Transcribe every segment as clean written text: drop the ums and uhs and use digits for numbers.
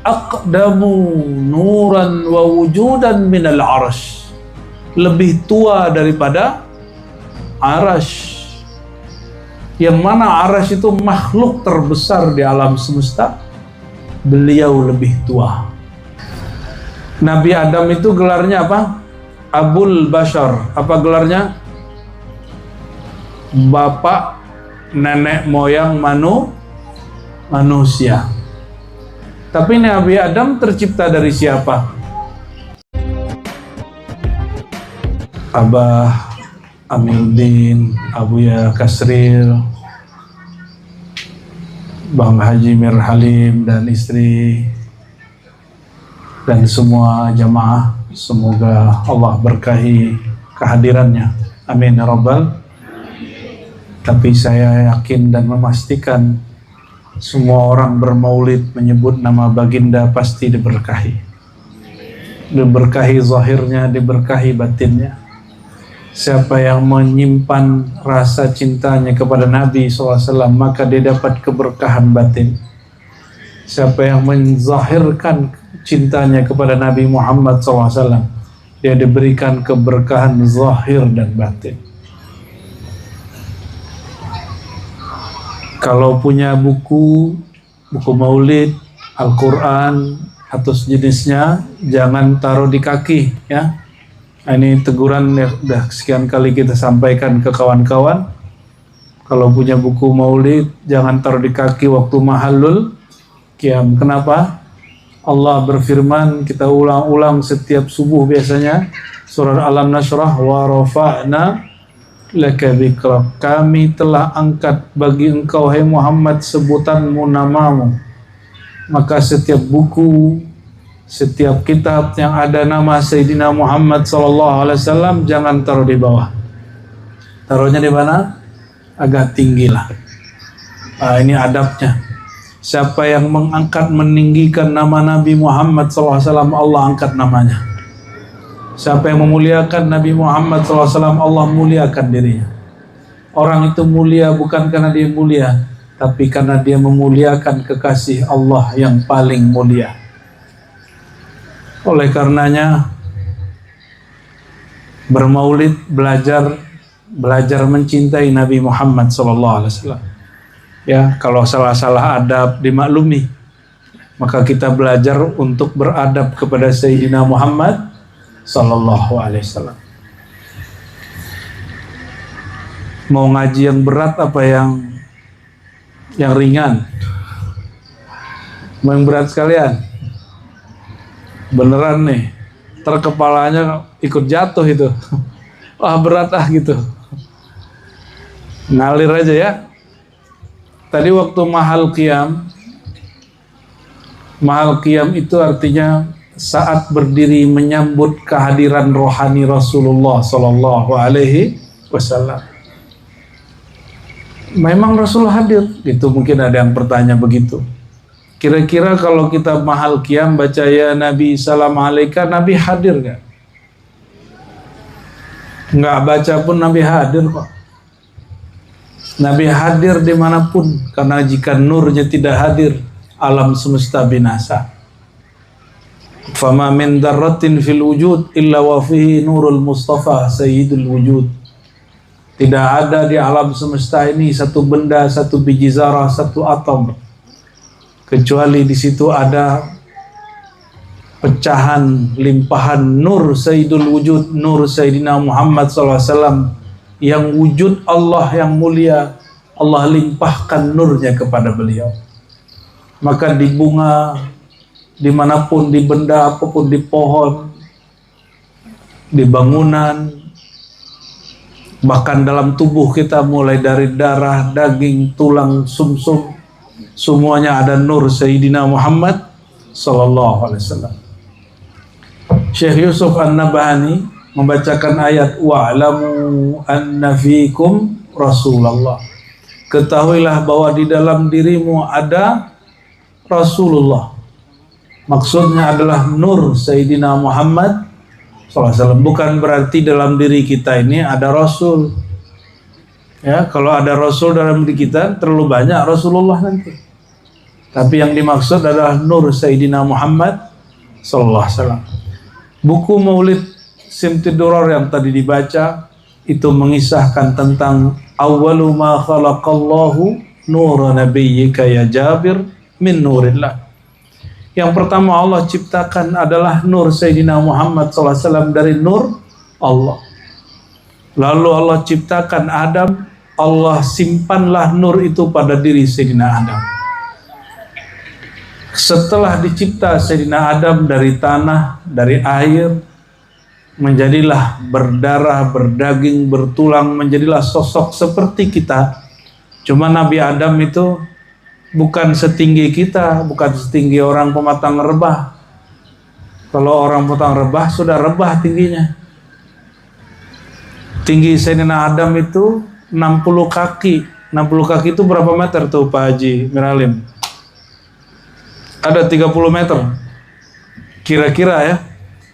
aqdamu nuran wa wujudan minal arash, lebih tua daripada arash, yang mana arash itu makhluk terbesar di alam semesta. Beliau lebih tua. Nabi Adam itu gelarnya apa? Abul Bashar. Apa gelarnya? Bapak nenek moyang manusia. Tapi Nabi Adam tercipta dari siapa? Abah Amiruddin, Abuya Kasril, Bang Haji Mir Halim dan istri, dan semua jamaah. Semoga Allah berkahi kehadirannya. Amin ya rabbal. Tapi saya yakin dan memastikan semua orang bermaulid menyebut nama baginda pasti diberkahi. Diberkahi zahirnya, diberkahi batinnya. Siapa yang menyimpan rasa cintanya kepada Nabi SAW, maka dia dapat keberkahan batin. Siapa yang menzahirkan cintanya kepada Nabi Muhammad SAW, dia diberikan keberkahan zahir dan batin. Kalau punya buku maulid, Al-Quran atau sejenisnya, jangan taruh di kaki ya. Nah, ini teguran ya, udah sekian kali kita sampaikan ke kawan-kawan. Kalau punya buku maulid, jangan taruh di kaki waktu mahallul qiyam. Kenapa? Allah berfirman, kita ulang-ulang setiap subuh biasanya, surah Alam Nashrah, wa rafa'na laka dzikrak, kami telah angkat bagi engkau hai Muhammad sebutanmu, namamu. Maka setiap buku, setiap kitab yang ada nama Sayyidina Muhammad SAW jangan taruh di bawah. Taruhnya di mana? Agak tinggi lah. Ini adabnya. Siapa yang mengangkat, meninggikan nama Nabi Muhammad SAW, Allah angkat namanya. Siapa yang memuliakan Nabi Muhammad SAW, Allah muliakan dirinya. Orang itu mulia bukan karena dia mulia, tapi karena dia memuliakan kekasih Allah yang paling mulia. Oleh karenanya, bermaulid, belajar mencintai Nabi Muhammad SAW. Ya, kalau salah-salah adab dimaklumi. Maka kita belajar untuk beradab kepada Sayyidina Muhammad Sallallahu Alaihi Wasallam. Mau ngaji yang berat apa yang ringan? Mau yang berat sekalian? Beneran nih, terkepalanya ikut jatuh itu. Wah berat gitu. Ngalir aja ya. Tadi waktu mahal qiyam itu artinya saat berdiri menyambut kehadiran rohani Rasulullah Sallallahu Alaihi Wasallam. Memang Rasul hadir, gitu. Mungkin ada yang bertanya begitu. Kira-kira kalau kita mahal qiyam baca ya Nabi salam alaika, Nabi hadir gak? Nggak baca pun Nabi hadir kok. Nabi hadir dimanapun, karena jika nurnya tidak hadir, alam semesta binasa. Fama min darratin fil wujud illa wa fihi nurul Mustafa sayyidul wujud. Tidak ada di alam semesta ini satu benda, satu biji zarah, satu atom, kecuali di situ ada pecahan, limpahan nur sayyidul wujud, nur Sayyidina Muhammad SAW, yang wujud Allah yang mulia. Allah limpahkan nurnya kepada beliau. Maka di bunga, dimanapun, di benda apapun, di pohon, di bangunan, bahkan dalam tubuh kita, mulai dari darah, daging, tulang, sumsum, semuanya ada nur Sayyidina Muhammad Sallallahu Alaihi Wasallam. Syekh Yusuf An-Nabhani membacakan ayat wa'lamu anna fikum Rasulullah. Ketahuilah bahwa di dalam dirimu ada Rasulullah. Maksudnya adalah nur Sayyidina Muhammad SAW. Bukan berarti dalam diri kita ini ada Rasul. Ya, kalau ada Rasul dalam diri kita terlalu banyak Rasulullah nanti. Tapi yang dimaksud adalah nur Sayyidina Muhammad sallallahu alaihi wasallam. Buku Maulid Simtiduror yang tadi dibaca itu mengisahkan tentang awwalu ma khalaqallahu nur nabiyyika ya Jabir min nurillah. Yang pertama Allah ciptakan adalah nur Sayyidina Muhammad sallallahu alaihi wasallam dari nur Allah. Lalu Allah ciptakan Adam, Allah simpanlah nur itu pada diri Sayyidina Adam. Setelah dicipta Sayyidina Adam dari tanah, dari air, menjadilah berdarah, berdaging, bertulang, menjadilah sosok seperti kita. Cuma Nabi Adam itu bukan setinggi kita, bukan setinggi orang pematang rebah. Kalau orang pematang rebah sudah rebah tingginya. Tinggi Sayyidina Adam itu 60 kaki. 60 kaki itu berapa meter tuh Pak Haji Miralim? Ada 30 meter. Kira-kira ya.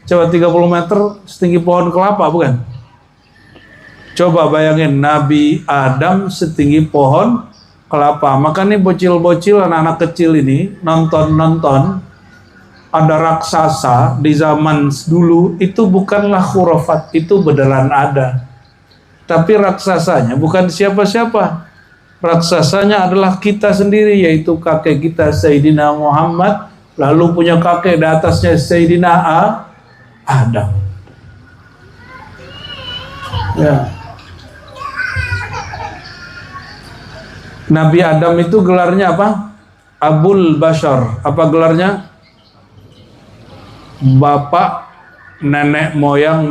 Coba 30 meter setinggi pohon kelapa bukan? Coba bayangin Nabi Adam setinggi pohon kelapa. Maka nih bocil-bocil, anak-anak kecil ini nonton-nonton ada raksasa di zaman dulu, itu bukanlah khurafat, itu beneran ada. Tapi raksasanya bukan siapa-siapa. Raksasanya adalah kita sendiri, yaitu kakek kita Sayyidina Muhammad, lalu punya kakek di atasnya Sayyidina Adam. Ya. Nabi Adam itu gelarnya apa? Abul Bashar. Apa gelarnya? Bapak nenek moyang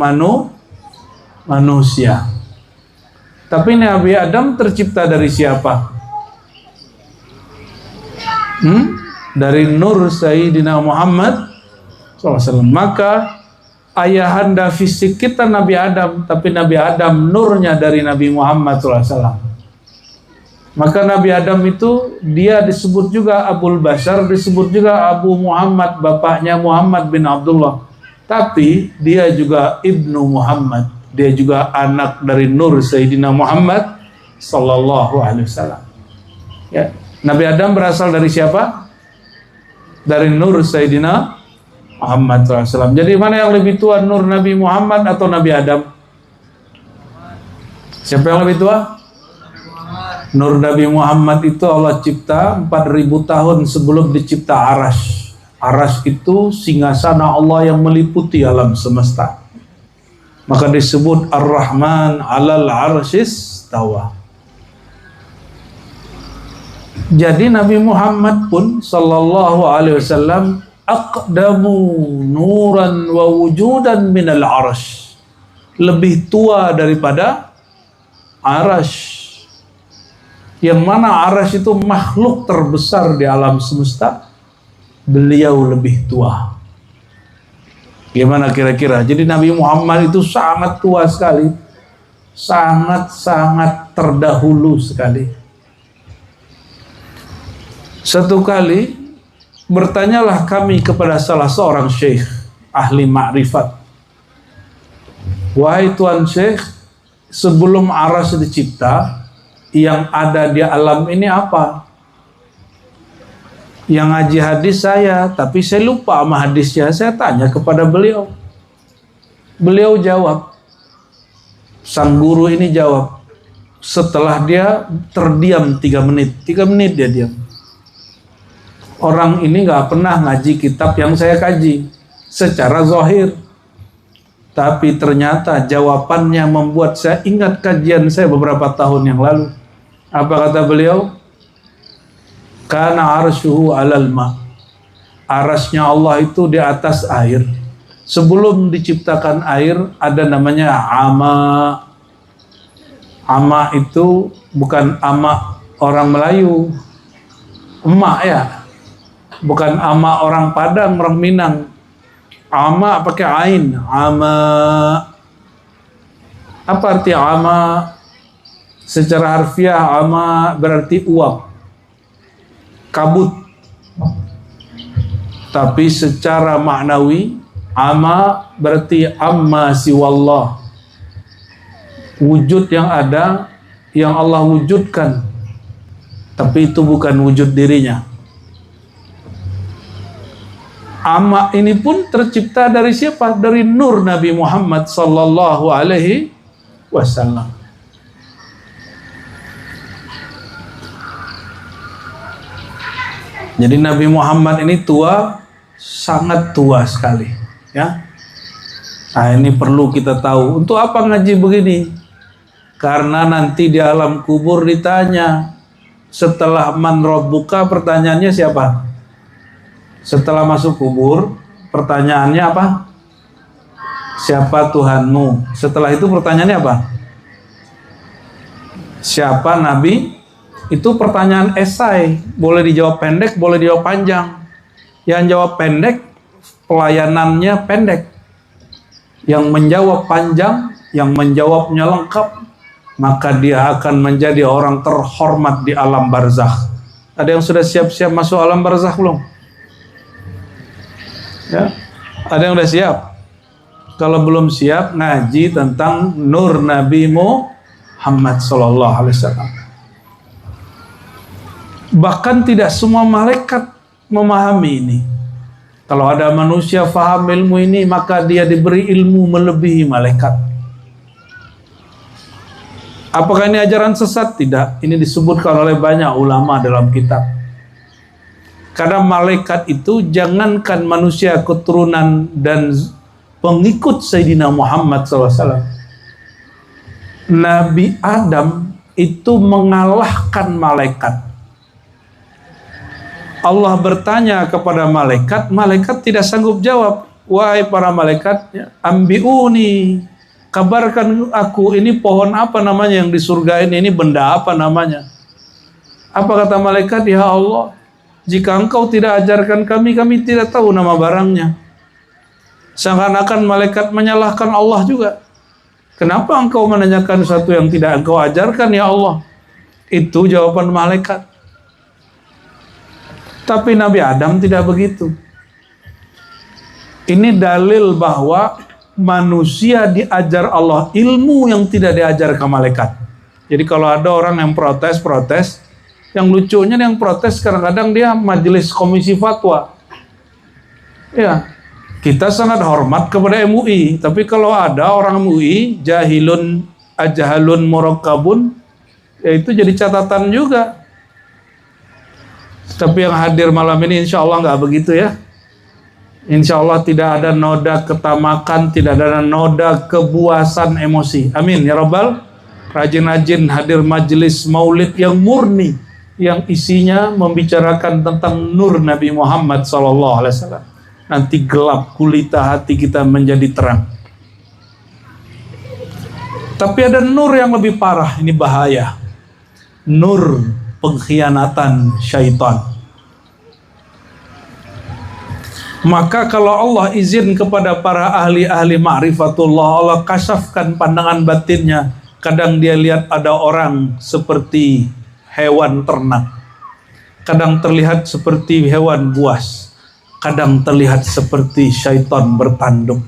manusia. Tapi Nabi Adam tercipta dari siapa? Dari nur Sayyidina Muhammad SAW. Maka ayahanda fisik kita Nabi Adam, tapi Nabi Adam nurnya dari Nabi Muhammad SAW. Maka Nabi Adam itu dia disebut juga Abul Bashar, disebut juga Abu Muhammad, bapaknya Muhammad bin Abdullah. Tapi dia juga Ibnu Muhammad. Dia juga anak dari nur Sayyidina Muhammad sallallahu alaihi wasallam. Ya, Nabi Adam berasal dari siapa? Dari nur Sayyidina Muhammad sallallahu alaihi wasallam. Jadi mana yang lebih tua, nur Nabi Muhammad atau Nabi Adam? Siapa yang lebih tua? Nur Nabi Muhammad itu Allah cipta 4000 tahun sebelum dicipta Arash. Arash itu singgasana Allah yang meliputi alam semesta. Maka disebut Ar-Rahman 'alal 'arsyis tawa. Jadi Nabi Muhammad pun sallallahu alaihi wasallam aqdamu nuran wa wujudan minal 'arsy. Lebih tua daripada Arash. Yang mana Arash itu makhluk terbesar di alam semesta. Beliau lebih tua. Gimana kira-kira? Jadi Nabi Muhammad itu sangat tua sekali. Sangat-sangat terdahulu sekali. Satu kali bertanyalah kami kepada salah seorang syekh ahli ma'rifat. Wahai Tuan Syekh, sebelum Arash dicipta, yang ada di alam ini apa? Yang ngaji hadis saya, tapi saya lupa sama hadisnya. Saya tanya kepada beliau. Beliau jawab. Sang guru ini jawab. Setelah dia terdiam 3 menit. 3 menit dia diam. Orang ini gak pernah ngaji kitab yang saya kaji secara zahir. Tapi ternyata jawabannya membuat saya ingat kajian saya beberapa tahun yang lalu. Apa kata beliau? Kana arshuhu alal ma. Arasnya Allah itu di atas air. Sebelum diciptakan air ada namanya ama. Ama itu bukan ama orang Melayu. Emak ya. Bukan ama orang Padang, orang Minang. Ama pakai ain. Ama. Apa arti ama? Secara harfiah ama berarti uap. Kabut. Tapi secara maknawi ama berarti amma siwallah, wujud yang ada yang Allah wujudkan, tapi itu bukan wujud dirinya. Ama ini pun tercipta dari siapa? Dari nur Nabi Muhammad sallallahu alaihi wasallam. Jadi Nabi Muhammad ini tua, sangat tua sekali, ya. Nah, ini perlu kita tahu. Untuk apa ngaji begini? Karena nanti di alam kubur ditanya, setelah man rabbuka, pertanyaannya siapa? Setelah masuk kubur, pertanyaannya apa? Siapa Tuhanmu? Setelah itu pertanyaannya apa? Siapa Nabi? Itu pertanyaan esai. Boleh dijawab pendek, boleh dijawab panjang. Yang jawab pendek, pelayanannya pendek. Yang menjawab panjang, yang menjawabnya lengkap, maka dia akan menjadi orang terhormat di alam barzakh. Ada yang sudah siap-siap masuk alam barzakh belum? Ya, ada yang sudah siap? Kalau belum siap, ngaji tentang nur Nabi Muhammad sallallahu alaihi wasallam. Bahkan tidak semua malaikat memahami ini. Kalau ada manusia faham ilmu ini, maka dia diberi ilmu melebihi malaikat. Apakah ini ajaran sesat? Tidak. Ini disebutkan oleh banyak ulama dalam kitab. Karena malaikat itu jangankan manusia keturunan dan pengikut Sayyidina Muhammad SAW. Nabi Adam itu mengalahkan malaikat. Allah bertanya kepada malaikat, malaikat tidak sanggup jawab. Wahai para malaikat, ambiuni, kabarkan aku, ini pohon apa namanya yang di surga ini benda apa namanya? Apa kata malaikat? Ya Allah, jika engkau tidak ajarkan kami, kami tidak tahu nama barangnya. Seakan-akan malaikat menyalahkan Allah juga. Kenapa engkau menanyakan sesuatu yang tidak engkau ajarkan ya Allah? Itu jawaban malaikat. Tapi Nabi Adam tidak begitu. Ini dalil bahwa manusia diajar Allah ilmu yang tidak diajar ke malaikat. Jadi kalau ada orang yang protes, yang lucunya yang protes kadang-kadang dia majelis komisi fatwa. Ya, kita sangat hormat kepada MUI, tapi kalau ada orang MUI jahilun ajhalun murakkabun, ya itu jadi catatan juga. Tapi yang hadir malam ini insya Allah nggak begitu ya. Insya Allah tidak ada noda ketamakan, tidak ada noda kebuasan emosi. Amin ya Rabbal. Rajin-rajin hadir majelis maulid yang murni, yang isinya membicarakan tentang nur Nabi Muhammad SAW. Nanti gelap gulita hati kita menjadi terang. Tapi ada nur yang lebih parah, ini bahaya. Nur pengkhianatan syaitan. Maka kalau Allah izin kepada para ahli-ahli ma'rifatullah, Allah kasafkan pandangan batinnya. Kadang dia lihat ada orang seperti hewan ternak, kadang terlihat seperti hewan buas, kadang terlihat seperti syaitan bertanduk.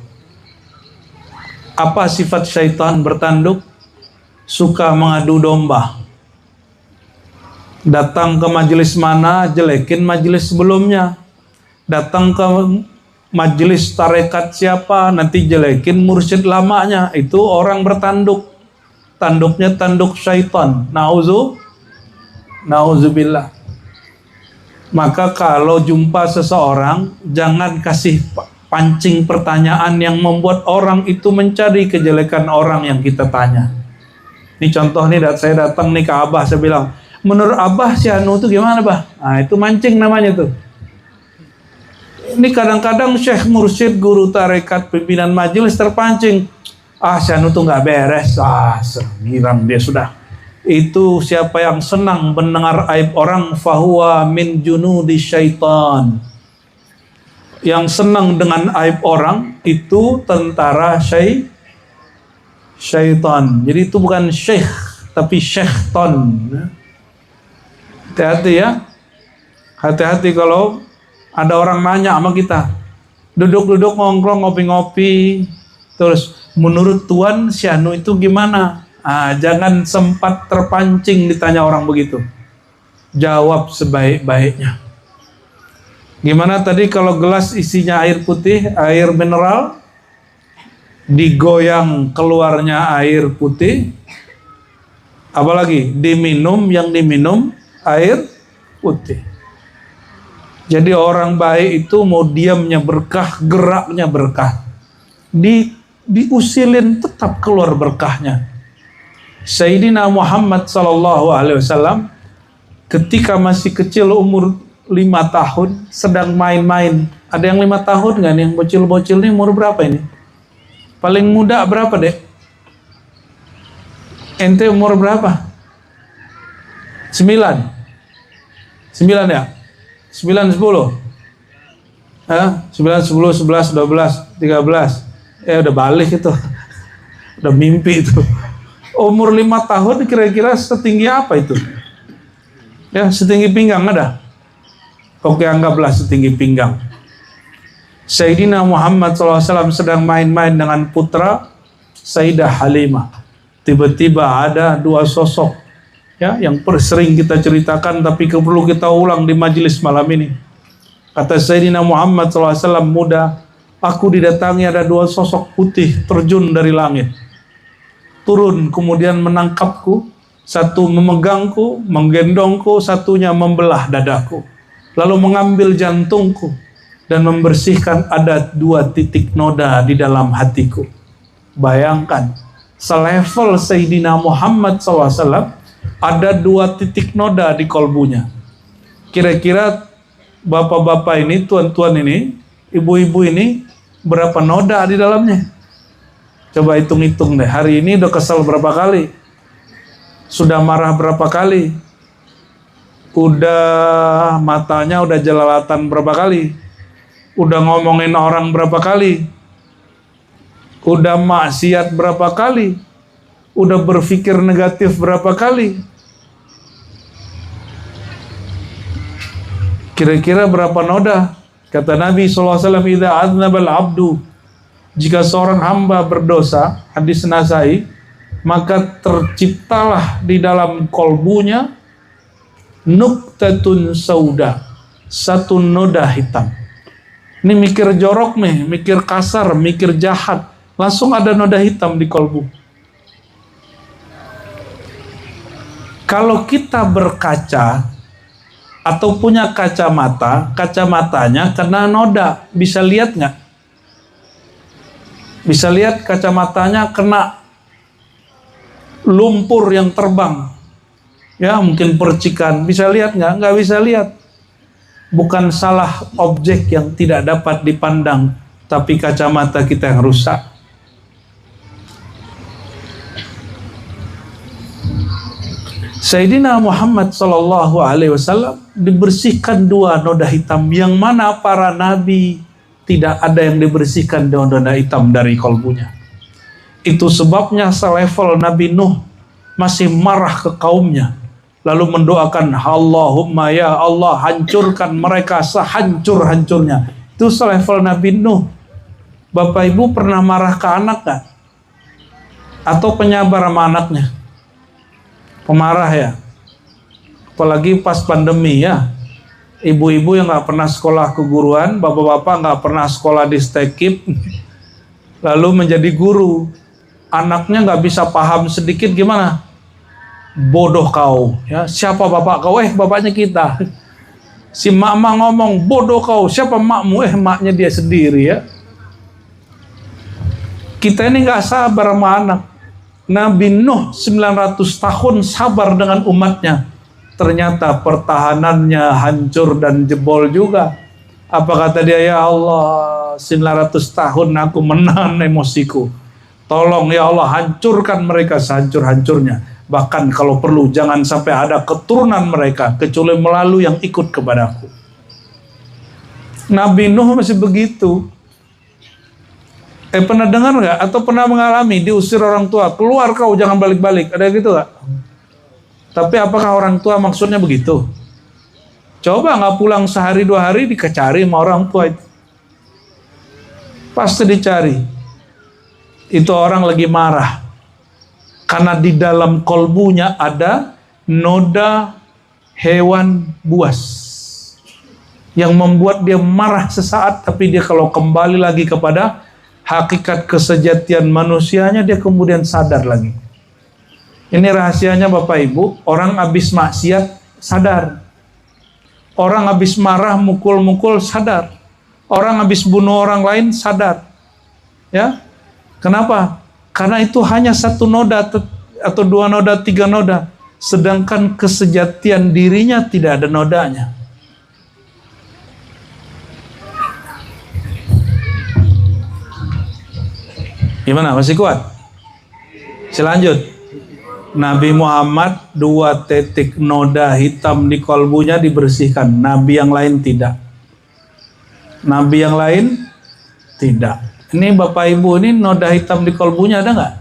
Apa sifat syaitan bertanduk? Suka mengadu domba. Datang ke majelis mana, jelekin majelis sebelumnya. Datang ke majelis tarekat siapa, nanti jelekin mursyid lamanya. Itu orang bertanduk. Tanduknya tanduk syaitan. Nauzubillah. Maka kalau jumpa seseorang, jangan kasih pancing pertanyaan yang membuat orang itu mencari kejelekan orang yang kita tanya. Ini contoh nih, saya datang nih ke Abah, saya bilang, menurut Abah si Anu itu gimana Bah? Nah itu mancing namanya tuh. Ini kadang-kadang syekh mursyid, guru tarekat, pimpinan majelis terpancing. Ah si Anu tuh nggak beres. Ah serang dia sudah. Itu siapa yang senang mendengar aib orang, fahuwa min junudi syaitan. Yang senang dengan aib orang itu tentara syaitan. Jadi itu bukan syekh tapi syaitan. Hati-hati ya. Hati-hati kalau ada orang nanya sama kita, duduk-duduk ngongkrong ngopi-ngopi, terus menurut Tuan si Anu itu gimana? Jangan sempat terpancing ditanya orang begitu. Jawab sebaik-baiknya. Gimana tadi kalau gelas isinya air putih, air mineral, digoyang keluarnya air putih, apalagi diminum, yang diminum air putih. Jadi orang baik itu mau diamnya berkah, geraknya berkah. Diusilin tetap keluar berkahnya. Sayyidina Muhammad SAW ketika masih kecil umur 5 tahun sedang main-main. Ada yang 5 tahun nggak nih? Yang bocil-bocil nih umur berapa ini? Paling muda berapa deh? Ente umur berapa? 9 ya? 9, 10 9, 10, 11, 12, 13 udah balik itu. Udah mimpi itu. Umur 5 tahun kira-kira setinggi apa itu? Ya, setinggi pinggang ada? Oke, anggaplah setinggi pinggang. Sayyidina Muhammad SAW sedang main-main dengan putra Sayyidah Halimah. Tiba-tiba ada 2 sosok ya, yang sering kita ceritakan tapi perlu kita ulang di majelis malam ini. Kata Sayyidina Muhammad SAW, muda, aku didatangi ada 2 sosok putih terjun dari langit. Turun kemudian menangkapku, satu memegangku, menggendongku, satunya membelah dadaku, lalu mengambil jantungku dan membersihkan ada 2 titik noda di dalam hatiku. Bayangkan, selevel Sayyidina Muhammad SAW ada 2 titik noda di kolbunya. Kira-kira bapak-bapak ini, tuan-tuan ini, ibu-ibu ini, berapa noda di dalamnya? Coba hitung-hitung deh. Hari ini udah kesel berapa kali? Sudah marah berapa kali? Udah matanya udah jelalatan berapa kali? Udah ngomongin orang berapa kali? Udah maksiat berapa kali? Udah berpikir negatif berapa kali? Kira-kira berapa noda? Kata Nabi SAW, idza aznabal abdu, jika seorang hamba berdosa, hadis Nasai, maka terciptalah di dalam kolbunya nuktatun sauda, 1 noda hitam. Ini mikir jorok nih, mikir kasar, mikir jahat, langsung ada noda hitam di kolbu. Kalau kita berkaca atau punya kacamata, kacamatanya kena noda, bisa lihat nggak? Bisa lihat kacamatanya kena lumpur yang terbang, ya mungkin percikan, bisa lihat nggak? Nggak bisa lihat. Bukan salah objek yang tidak dapat dipandang, tapi kacamata kita yang rusak. Sayyidina Muhammad SAW dibersihkan 2 noda hitam, yang mana para nabi tidak ada yang dibersihkan dengan noda hitam dari kolbunya. Itu sebabnya selevel Nabi Nuh masih marah ke kaumnya, lalu mendoakan, Allahumma ya Allah, hancurkan mereka sehancur-hancurnya. Itu selevel Nabi Nuh. Bapak Ibu pernah marah ke anak gak? Atau penyabar sama anaknya? Pemarah ya? Apalagi pas pandemi ya. Ibu-ibu yang gak pernah sekolah keguruan, bapak-bapak gak pernah sekolah di STEKIP, lalu menjadi guru. Anaknya gak bisa paham sedikit, gimana? Bodoh kau, ya. Siapa bapak kau? Bapaknya kita. Si mak-mak ngomong, bodoh kau. Siapa makmu? Maknya dia sendiri ya. Kita ini gak sabar sama anak. Nabi Nuh 900 tahun sabar dengan umatnya. Ternyata pertahanannya hancur dan jebol juga. Apa kata dia? Ya Allah, 900 tahun aku menahan emosiku. Tolong ya Allah, hancurkan mereka sehancur-hancurnya. Bahkan kalau perlu jangan sampai ada keturunan mereka kecuali melalui yang ikut kepadaku. Nabi Nuh masih begitu. Pernah dengar nggak? Atau pernah mengalami diusir orang tua, keluar kau, jangan balik-balik. Ada gitu nggak? Tapi apakah orang tua maksudnya begitu? Coba nggak pulang sehari 2 hari dicari sama orang tua itu. Pasti dicari. Itu orang lagi marah. Karena di dalam kolbunya ada noda hewan buas. yang membuat dia marah sesaat, tapi dia kalau kembali lagi kepada hakikat kesejatian manusianya, dia kemudian sadar lagi. Ini rahasianya Bapak Ibu, orang habis maksiat sadar. Orang habis marah mukul-mukul sadar. Orang habis bunuh orang lain sadar. Ya. Kenapa? Karena itu hanya satu noda atau dua noda, tiga noda. Sedangkan kesejatian dirinya tidak ada nodanya. Gimana? Masih kuat? Selanjut. Nabi Muhammad 2 titik noda hitam di kolbunya dibersihkan. Nabi yang lain tidak. Nabi yang lain tidak. Ini Bapak Ibu, ini noda hitam di kolbunya ada nggak?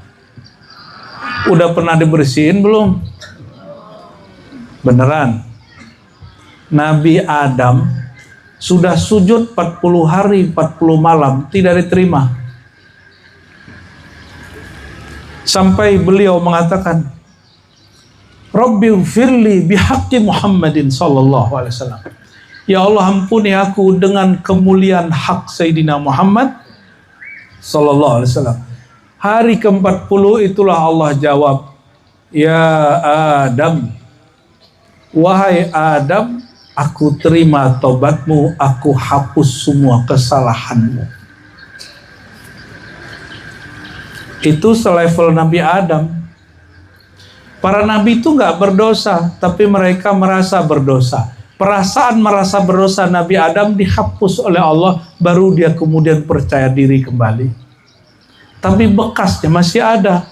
Udah pernah dibersihin belum? Beneran. Nabi Adam sudah sujud 40 hari 40 malam tidak diterima. Sampai beliau mengatakan, Rabbighfirli bihaqqi Muhammadin sallallahu alaihi wasallam. Ya Allah, ampuni aku dengan kemuliaan hak Sayyidina Muhammad sallallahu alaihi wasallam. Hari ke-40 itulah Allah jawab, Ya Adam, wahai Adam, aku terima taubatmu, aku hapus semua kesalahanmu. Itu selevel Nabi Adam. Para nabi itu nggak berdosa, tapi mereka merasa berdosa. Perasaan merasa berdosa Nabi Adam dihapus oleh Allah, baru dia kemudian percaya diri kembali. Tapi bekasnya masih ada.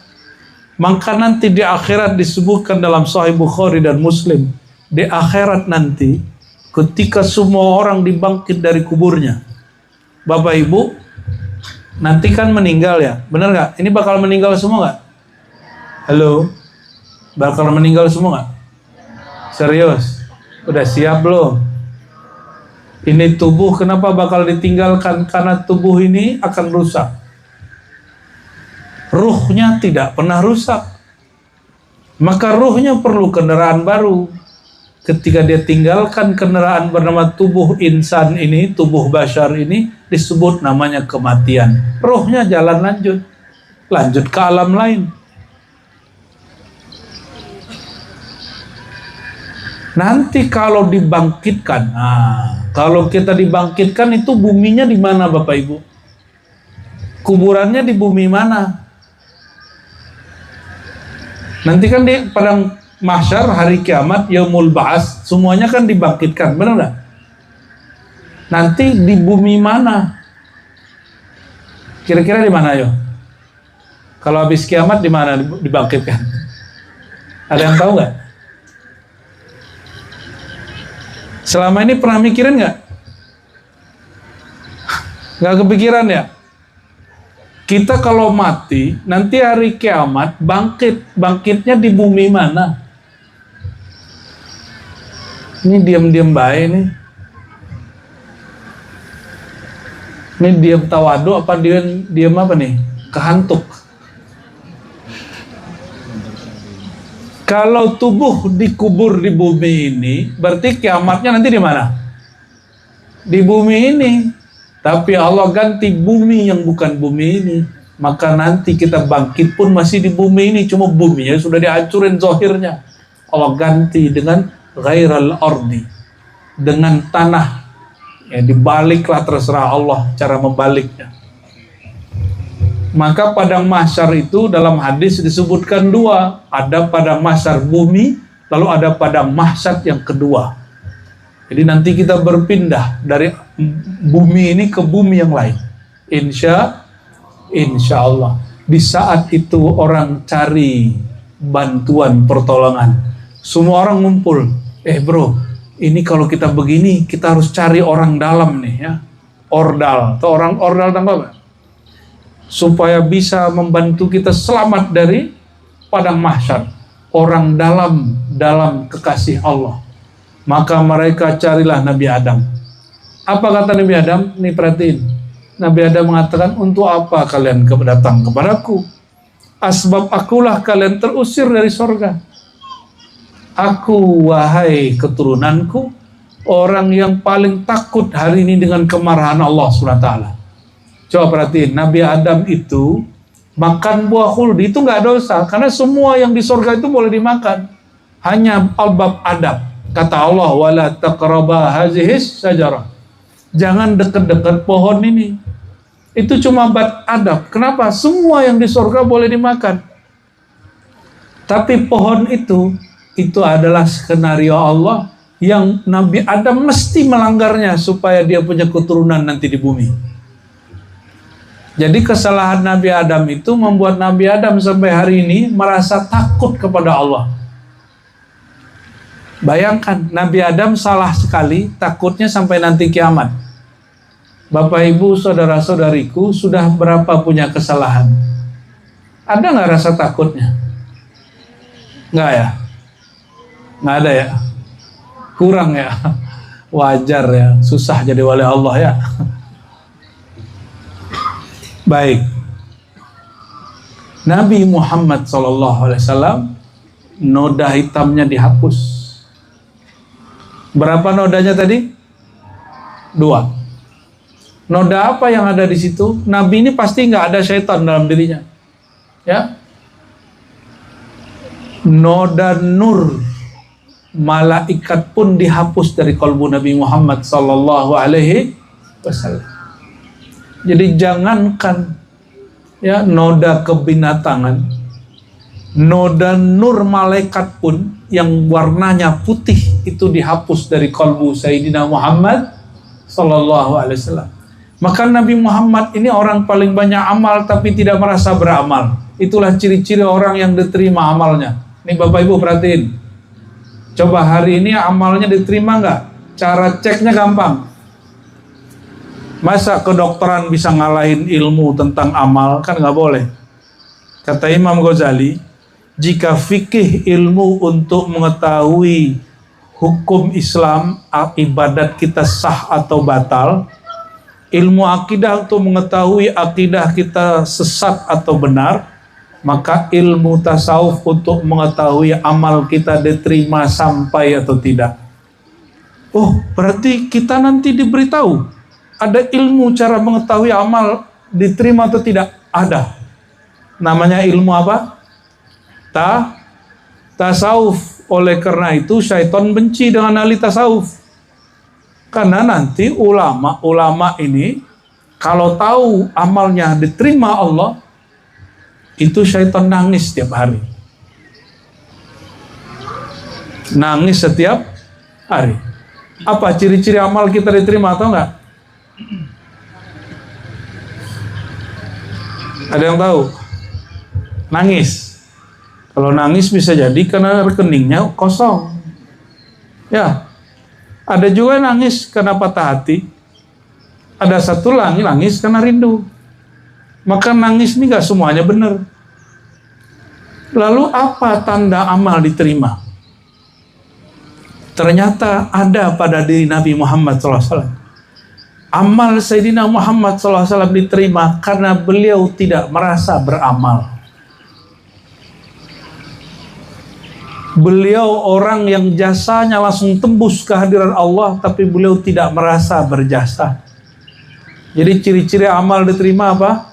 Maka nanti di akhirat disebutkan dalam Sahih Bukhari dan Muslim, di akhirat nanti ketika semua orang dibangkit dari kuburnya, Bapak Ibu, nanti kan meninggal ya, benar nggak? Ini bakal meninggal semua nggak? Halo, bakal meninggal semua nggak? Serius? Udah siap belum? Ini tubuh kenapa bakal ditinggalkan? Karena tubuh ini akan rusak. Ruhnya tidak pernah rusak. Maka ruhnya perlu kendaraan baru. Ketika dia tinggalkan kendaraan bernama tubuh insan ini, tubuh bashar ini, disebut namanya kematian. Rohnya jalan lanjut ke alam lain. Nanti kalau dibangkitkan, kalau kita dibangkitkan itu buminya di mana Bapak Ibu? Kuburannya di bumi mana? Nanti kan di padang mahsyar, hari kiamat, yaumul ba'ats, semuanya kan dibangkitkan, benar nggak? Nanti di bumi mana? Kira-kira di mana yo? Kalau habis kiamat di mana dibangkitkan? Ada yang tahu nggak? Selama ini pernah mikirin nggak? Nggak kepikiran ya? Kita kalau mati, nanti hari kiamat bangkitnya di bumi mana? Ini diam-diam baik nih. Ini diam tawadu apa diam apa nih? Kehantuk. Kalau tubuh dikubur di bumi ini, berarti kiamatnya nanti di mana? Di bumi ini. Tapi Allah ganti bumi yang bukan bumi ini. Maka nanti kita bangkit pun masih di bumi ini. Cuma buminya sudah dihancurin zahirnya. Allah ganti dengan ghairal ardi, dengan tanah. Ya, dibaliklah, terserah Allah cara membaliknya. Maka padang mahsyar itu dalam hadis disebutkan dua. Ada padang mahsyar bumi, lalu ada padang mahsyar yang kedua. Jadi nanti kita berpindah dari bumi ini ke bumi yang lain. Insya Allah. Di saat itu orang cari bantuan pertolongan. Semua orang ngumpul. Bro, ini kalau kita begini, kita harus cari orang dalam nih ya. Ordal. Atau orang ordal tambah apa? Supaya bisa membantu kita selamat dari padang mahsyar. Orang dalam kekasih Allah. Maka mereka carilah Nabi Adam. Apa kata Nabi Adam? Nih perhatiin. Nabi Adam mengatakan, untuk apa kalian datang kepadaku? Asbab akulah kalian terusir dari sorga. Aku, wahai keturunanku, orang yang paling takut hari ini dengan kemarahan Allah SWT. Coba perhatiin, Nabi Adam itu makan buah khuldi itu nggak dosa, karena semua yang di surga itu boleh dimakan. Hanya albab adab. Kata Allah, wala taqraba hazihis syajarah. Jangan dekat-dekat pohon ini. Itu cuma bab adab. Kenapa? Semua yang di surga boleh dimakan. Tapi pohon itu adalah skenario Allah yang Nabi Adam mesti melanggarnya supaya dia punya keturunan nanti di bumi. Jadi kesalahan Nabi Adam itu membuat Nabi Adam sampai hari ini merasa takut kepada Allah. Bayangkan, Nabi Adam salah sekali, takutnya sampai nanti kiamat. Bapak Ibu, saudara-saudariku, sudah berapa punya kesalahan? Ada nggak rasa takutnya? Nggak ya? Nggak ada ya? Kurang ya? Wajar ya, susah jadi wali Allah ya. Baik, Nabi Muhammad SAW noda hitamnya dihapus. Berapa nodanya tadi? 2. Noda apa yang ada di situ? Nabi ini pasti nggak ada syaitan dalam dirinya, ya. Noda nur malaikat pun dihapus dari kalbu Nabi Muhammad SAW. Jadi jangankan ya noda kebinatangan, noda nur malaikat pun yang warnanya putih itu dihapus dari kalbu Sayyidina Muhammad sallallahu alaihi wasallam. Maka Nabi Muhammad ini orang paling banyak amal tapi tidak merasa beramal. Itulah ciri-ciri orang yang diterima amalnya. Nih Bapak Ibu perhatiin. Coba hari ini amalnya diterima nggak? Cara ceknya gampang. Masa kedokteran bisa ngalahin ilmu tentang amal? Kan nggak boleh. Kata Imam Ghazali, jika fikih ilmu untuk mengetahui hukum Islam, ibadat kita sah atau batal, ilmu akidah untuk mengetahui akidah kita sesat atau benar, maka ilmu tasawuf untuk mengetahui amal kita diterima sampai atau tidak. Oh, berarti kita nanti diberitahu ada ilmu cara mengetahui amal diterima atau tidak? Ada. Namanya ilmu apa? Tasawuf. Oleh karena itu syaitan benci dengan ahli tasawuf. Karena nanti ulama ini kalau tahu amalnya diterima Allah, itu syaitan nangis setiap hari. Nangis setiap hari. Apa ciri-ciri amal kita diterima atau enggak? Ada yang tahu? Nangis. Kalau nangis bisa jadi karena rekeningnya kosong. Ya. Ada juga nangis karena patah hati. Ada satu nangis karena rindu. Maka nangis ini gak semuanya benar. Lalu apa tanda amal diterima? Ternyata ada pada diri Nabi Muhammad SAW. Amal Sayyidina Muhammad SAW diterima karena beliau tidak merasa beramal. Beliau orang yang jasanya langsung tembus kehadiran Allah, tapi beliau tidak merasa berjasa. Jadi ciri-ciri amal diterima apa?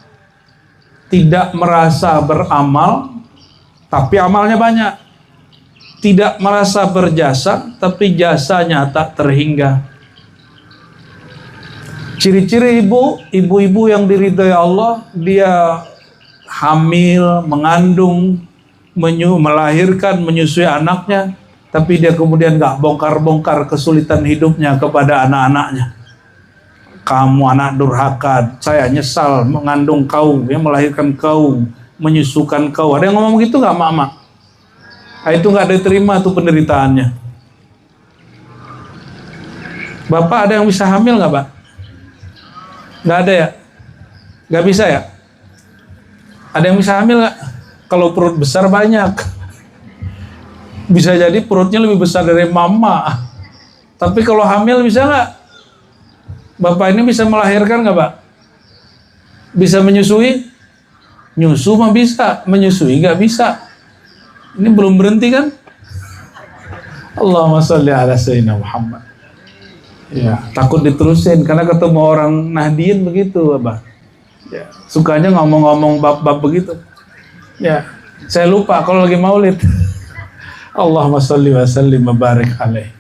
Tidak merasa beramal, tapi amalnya banyak. Tidak merasa berjasa, tapi jasanya tak terhingga. Ciri-ciri ibu-ibu yang diridhai Allah, dia hamil, mengandung, melahirkan, menyusui anaknya, tapi dia kemudian gak bongkar-bongkar kesulitan hidupnya kepada anak-anaknya. Kamu anak durhaka, saya nyesal mengandung kau, ya, melahirkan kau, menyusukan kau. Ada yang ngomong gitu gak mak-mak? Nah, itu gak diterima tuh penderitaannya. Bapak ada yang bisa hamil gak Pak? Gak ada ya? Gak bisa ya? Ada yang bisa hamil gak? Kalau perut besar banyak. Bisa jadi perutnya lebih besar dari mama. Tapi kalau hamil bisa gak? Bapak ini bisa melahirkan gak Pak? Bisa menyusui? Nyusu mah bisa, menyusui gak bisa. Ini belum berhenti kan? Allahumma sholli ala sayyidina Muhammad. Ya, takut diterusin karena ketemu orang Nahdien begitu, Abah. Ya, sukanya ngomong-ngomong bab-bab begitu. Ya, saya lupa kalau lagi maulid. Allahumma sholli wa sallim wa barik alaih.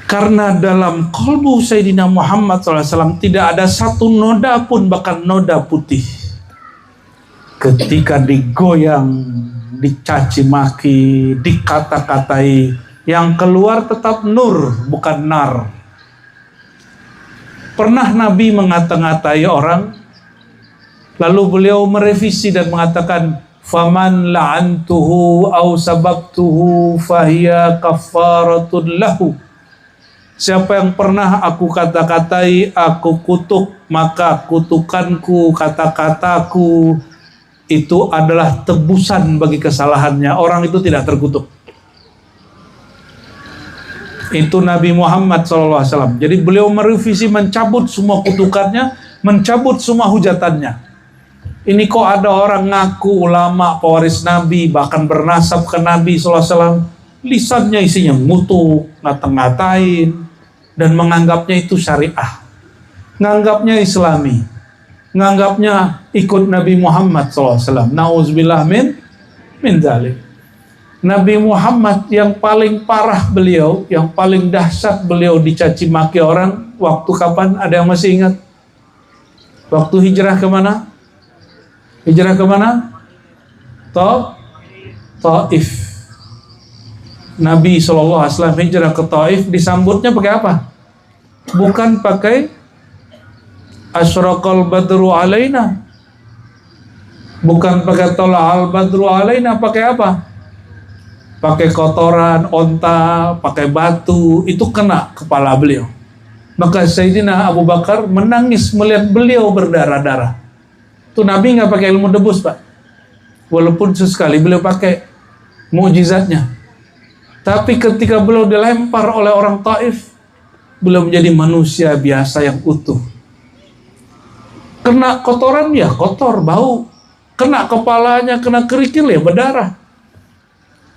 Karena dalam qalbu Sayyidina Muhammad SAW tidak ada satu noda pun, bahkan noda putih. Ketika digoyang, dicaci maki, dikata-katai, yang keluar tetap nur, bukan nar. Pernah Nabi mengata-ngatai orang, lalu beliau merevisi dan mengatakan, faman la'antuhu aw sababtuhu fahiya kafaratun lahu. Siapa yang pernah aku kata-katai, aku kutuk, maka kutukanku, kata-kataku itu adalah tebusan bagi kesalahannya. Orang itu tidak terkutuk. Itu Nabi Muhammad SAW. Jadi beliau merevisi, mencabut semua kutukannya, mencabut semua hujatannya. Ini kok ada orang ngaku ulama, pewaris Nabi, bahkan bernasab ke Nabi SAW, lisannya isinya ngutuk, ngata-ngatain, dan menganggapnya itu syariah, nganggapnya islami, nganggapnya ikut Nabi Muhammad SAW. Nauzubillah min dzalik. Nabi Muhammad yang paling parah beliau, yang paling dahsyat beliau dicaci maki orang, waktu kapan? Ada yang masih ingat? Waktu hijrah kemana? Hijrah kemana? Taif. Nabi SAW hijrah ke Taif, disambutnya pakai apa? Bukan pakai asyraqal badru alaina, bukan pakai tola'al badru alaina, pakai apa? Pakai kotoran onta, pakai batu, itu kena kepala beliau. Maka Sayyidina Abu Bakar menangis melihat beliau berdarah-darah. Itu Nabi nggak pakai ilmu debus, Pak. Walaupun sesekali beliau pakai mukjizatnya. Tapi ketika beliau dilempar oleh orang Taif, beliau menjadi manusia biasa yang utuh. Kena kotoran ya kotor, bau. Kena kepalanya, kena kerikil ya berdarah.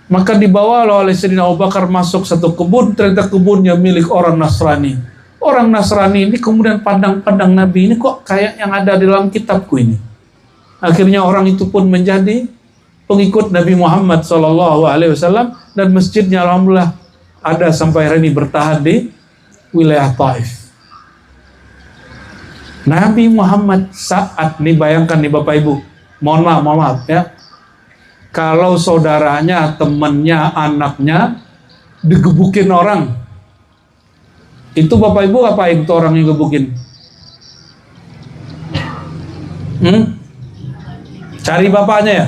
Maka dibawa oleh Sayyidina Abu Bakar masuk satu kebun, ternyata kebunnya milik orang Nasrani. Orang Nasrani ini kemudian pandang-pandang Nabi, ini kok kayak yang ada di dalam kitabku ini. Akhirnya orang itu pun menjadi pengikut Nabi Muhammad SAW, dan masjidnya alhamdulillah ada sampai hari ini bertahan di wilayah Taif. Nabi Muhammad saat nih, bayangkan nih Bapak Ibu, mohon maaf ya, kalau saudaranya, temannya, anaknya digebukin orang, itu Bapak Ibu ngapain tuh orang yang gebukin? Cari bapaknya ya?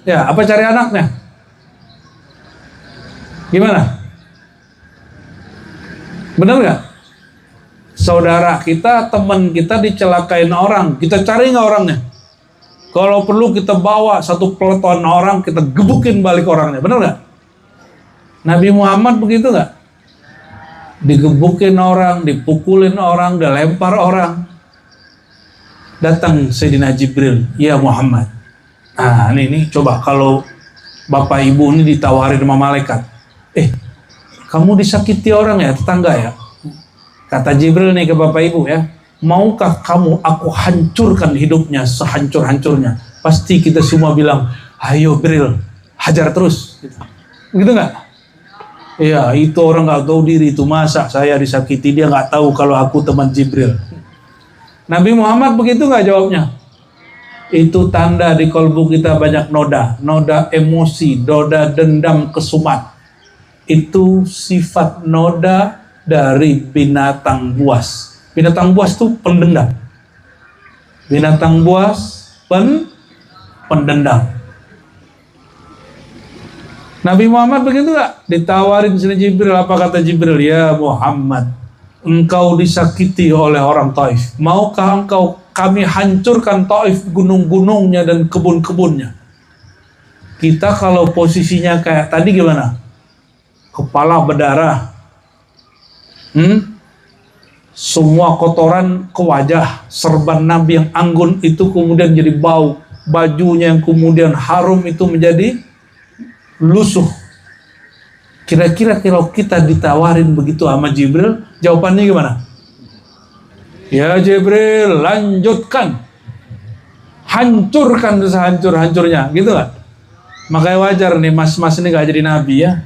Ya, apa cari anaknya? Gimana? Benar nggak? Saudara kita, teman kita dicelakain orang, kita cari nggak orangnya? Kalau perlu kita bawa satu peleton orang, kita gebukin balik orangnya, benar nggak? Nabi Muhammad begitu nggak? Digebukin orang, dipukulin orang, dilempar orang. Datang Sayyidina Jibril, ya Muhammad. Nah ini coba kalau Bapak Ibu ini ditawarin sama malaikat, kamu disakiti orang ya, tetangga ya. Kata Jibril nih ke Bapak Ibu ya, maukah kamu aku hancurkan hidupnya sehancur-hancurnya? Pasti kita semua bilang, ayo Jibril, hajar terus. Begitu nggak? Iya, itu orang nggak tahu diri itu, masa saya disakiti, dia nggak tahu kalau aku teman Jibril. Nabi Muhammad begitu nggak jawabnya? Itu tanda di kalbu kita banyak noda emosi, noda dendam, kesumat. Itu sifat noda dari binatang buas. Binatang buas itu pendendam. Binatang buas pendendam. Nabi Muhammad begitu gak? Ditawarin sini Jibril, apa kata Jibril? Ya Muhammad, engkau disakiti oleh orang Taif. Maukah engkau kami hancurkan Taif, gunung-gunungnya dan kebun-kebunnya? Kita kalau posisinya kayak tadi gimana? Kepala berdarah, semua kotoran ke wajah, serban Nabi yang anggun itu kemudian jadi bau, bajunya yang kemudian harum itu menjadi lusuh. Kira-kira kalau kita ditawarin begitu sama Jibril, jawabannya gimana? Ya Jibril, lanjutkan, hancurkan sehancur-hancurnya, gitu kan? Makanya wajar nih mas-mas ini gak jadi nabi ya.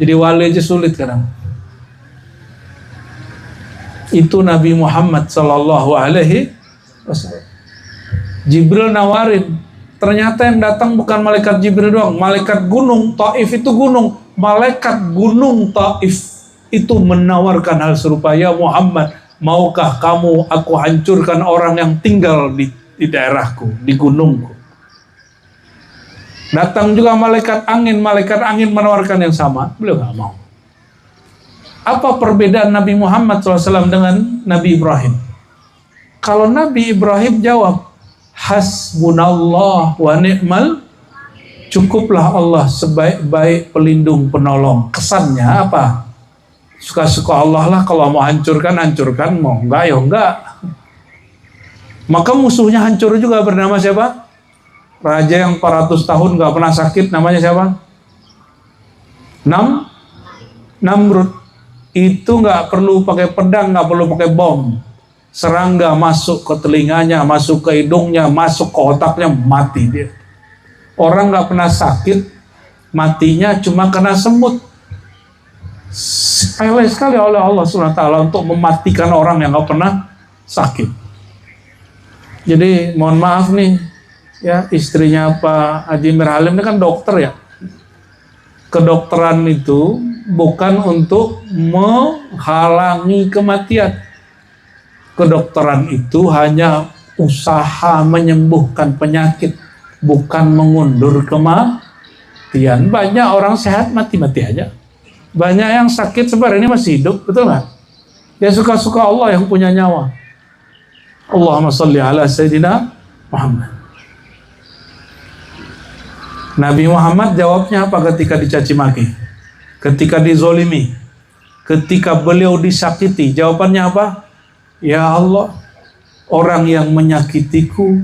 Jadi wali aja sulit kadang. Itu Nabi Muhammad Sallallahu Alaihi Wasallam. Jibril nawarin, ternyata yang datang bukan malaikat Jibril doang, malaikat gunung Taif itu gunung, malaikat gunung Taif itu menawarkan hal serupa. Ya Muhammad, maukah kamu aku hancurkan orang yang tinggal di daerahku, di gunungku? Datang juga malaikat angin menawarkan yang sama, beliau gak mau. Apa perbedaan Nabi Muhammad SAW dengan Nabi Ibrahim? Kalau Nabi Ibrahim jawab, hasbunallah wa ni'mal, cukuplah Allah sebaik-baik pelindung penolong. Kesannya apa? Suka-suka Allah lah, kalau mau hancurkan, mau enggak ya enggak. Maka musuhnya hancur juga, bernama siapa? Raja yang 400 tahun gak pernah sakit, namanya siapa? Namrud. Itu gak perlu pakai pedang, gak perlu pakai bom. Serangga masuk ke telinganya, masuk ke hidungnya, masuk ke otaknya, mati dia. Orang gak pernah sakit, matinya cuma kena semut. Sepele sekali oleh Allah SWT untuk mematikan orang yang gak pernah sakit. Jadi mohon maaf nih, ya, istrinya Pak Haji Mir Halim ini kan dokter ya. Kedokteran itu bukan untuk menghalangi kematian. Kedokteran itu hanya usaha menyembuhkan penyakit, bukan mengundur kematian. Banyak orang sehat mati-mati aja. Banyak yang sakit sebenarnya ini masih hidup, betul nggak? Ya suka-suka Allah yang punya nyawa. Allahumma sholli ala Sayyidina Muhammad. Nabi Muhammad jawabnya apa ketika dicaci maki? Ketika dizolimi? Ketika beliau disakiti? Jawabannya apa? Ya Allah, orang yang menyakitiku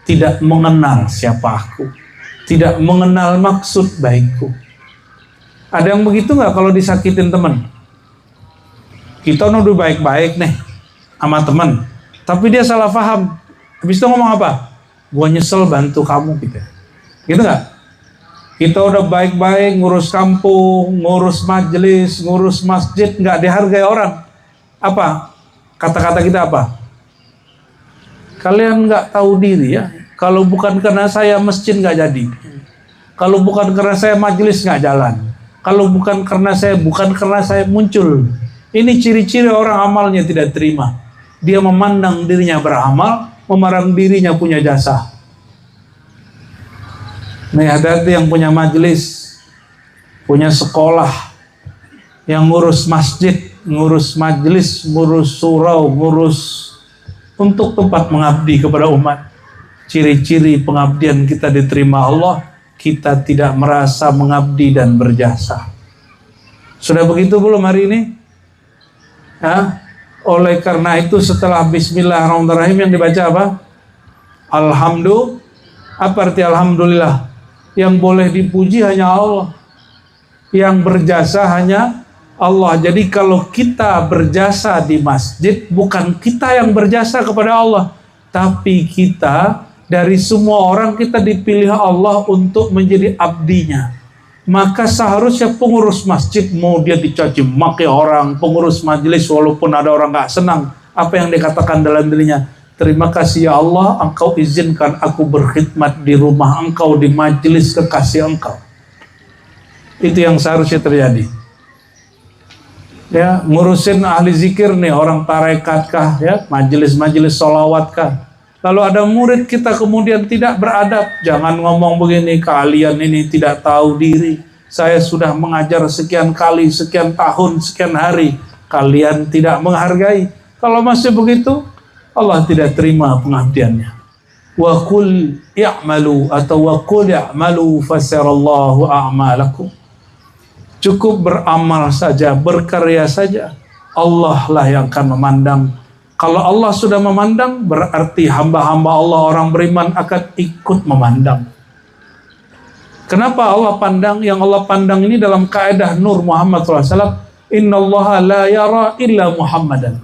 tidak mengenal siapa aku, tidak mengenal maksud baikku. Ada yang begitu nggak kalau disakitin teman? Kita nuduh baik-baik nih sama teman, tapi dia salah paham. Habis itu ngomong apa? Gua nyesel bantu kamu gitu. Gitu nggak? Kita udah baik-baik ngurus kampung, ngurus majelis, ngurus masjid, nggak dihargai orang. Apa? Kata-kata kita apa? Kalian nggak tahu diri ya. Kalau bukan karena saya masjid nggak jadi. Kalau bukan karena saya majelis nggak jalan. Kalau bukan karena saya muncul. Ini ciri-ciri orang amalnya tidak terima. Dia memandang dirinya beramal, memandang dirinya punya jasa. Nih hati-hati yang punya majelis, punya sekolah, yang ngurus masjid, ngurus majelis, ngurus surau, ngurus untuk tempat mengabdi kepada umat. Ciri-ciri pengabdian kita diterima Allah, kita tidak merasa mengabdi dan berjasa. Sudah begitu belum hari ini? Ya? Oleh karena itu setelah Bismillahirrahmanirrahim yang dibaca apa? Alhamdulillah. Apa arti Alhamdulillah? Yang boleh dipuji hanya Allah, yang berjasa hanya Allah. Jadi kalau kita berjasa di masjid, bukan kita yang berjasa kepada Allah, tapi kita dari semua orang, kita dipilih Allah untuk menjadi abdinya. Maka seharusnya pengurus masjid, mau dia dicaci maki orang, pengurus majelis walaupun ada orang gak senang, apa yang dikatakan dalam dirinya? Terima kasih ya Allah, Engkau izinkan aku berkhidmat di rumah Engkau, di majelis kekasih Engkau. Itu yang seharusnya terjadi. Ya, ngurusin ahli zikir nih, orang tarekat kah, ya, majelis-majelis sholawat kah. Lalu ada murid kita kemudian tidak beradab, jangan ngomong begini, kalian ini tidak tahu diri. Saya sudah mengajar sekian kali, sekian tahun, sekian hari, kalian tidak menghargai. Kalau masih begitu, Allah tidak terima pengabdiannya. Wa qul i'malu atau wa qul i'malu fasarallahu a'malakum. Cukup beramal saja, berkarya saja. Allah lah yang akan memandang. Kalau Allah sudah memandang, berarti hamba-hamba Allah orang beriman akan ikut memandang. Kenapa Allah pandang? Yang Allah pandang ini dalam kaidah Nur Muhammad SAW. Innallaha la yara illa Muhammadan.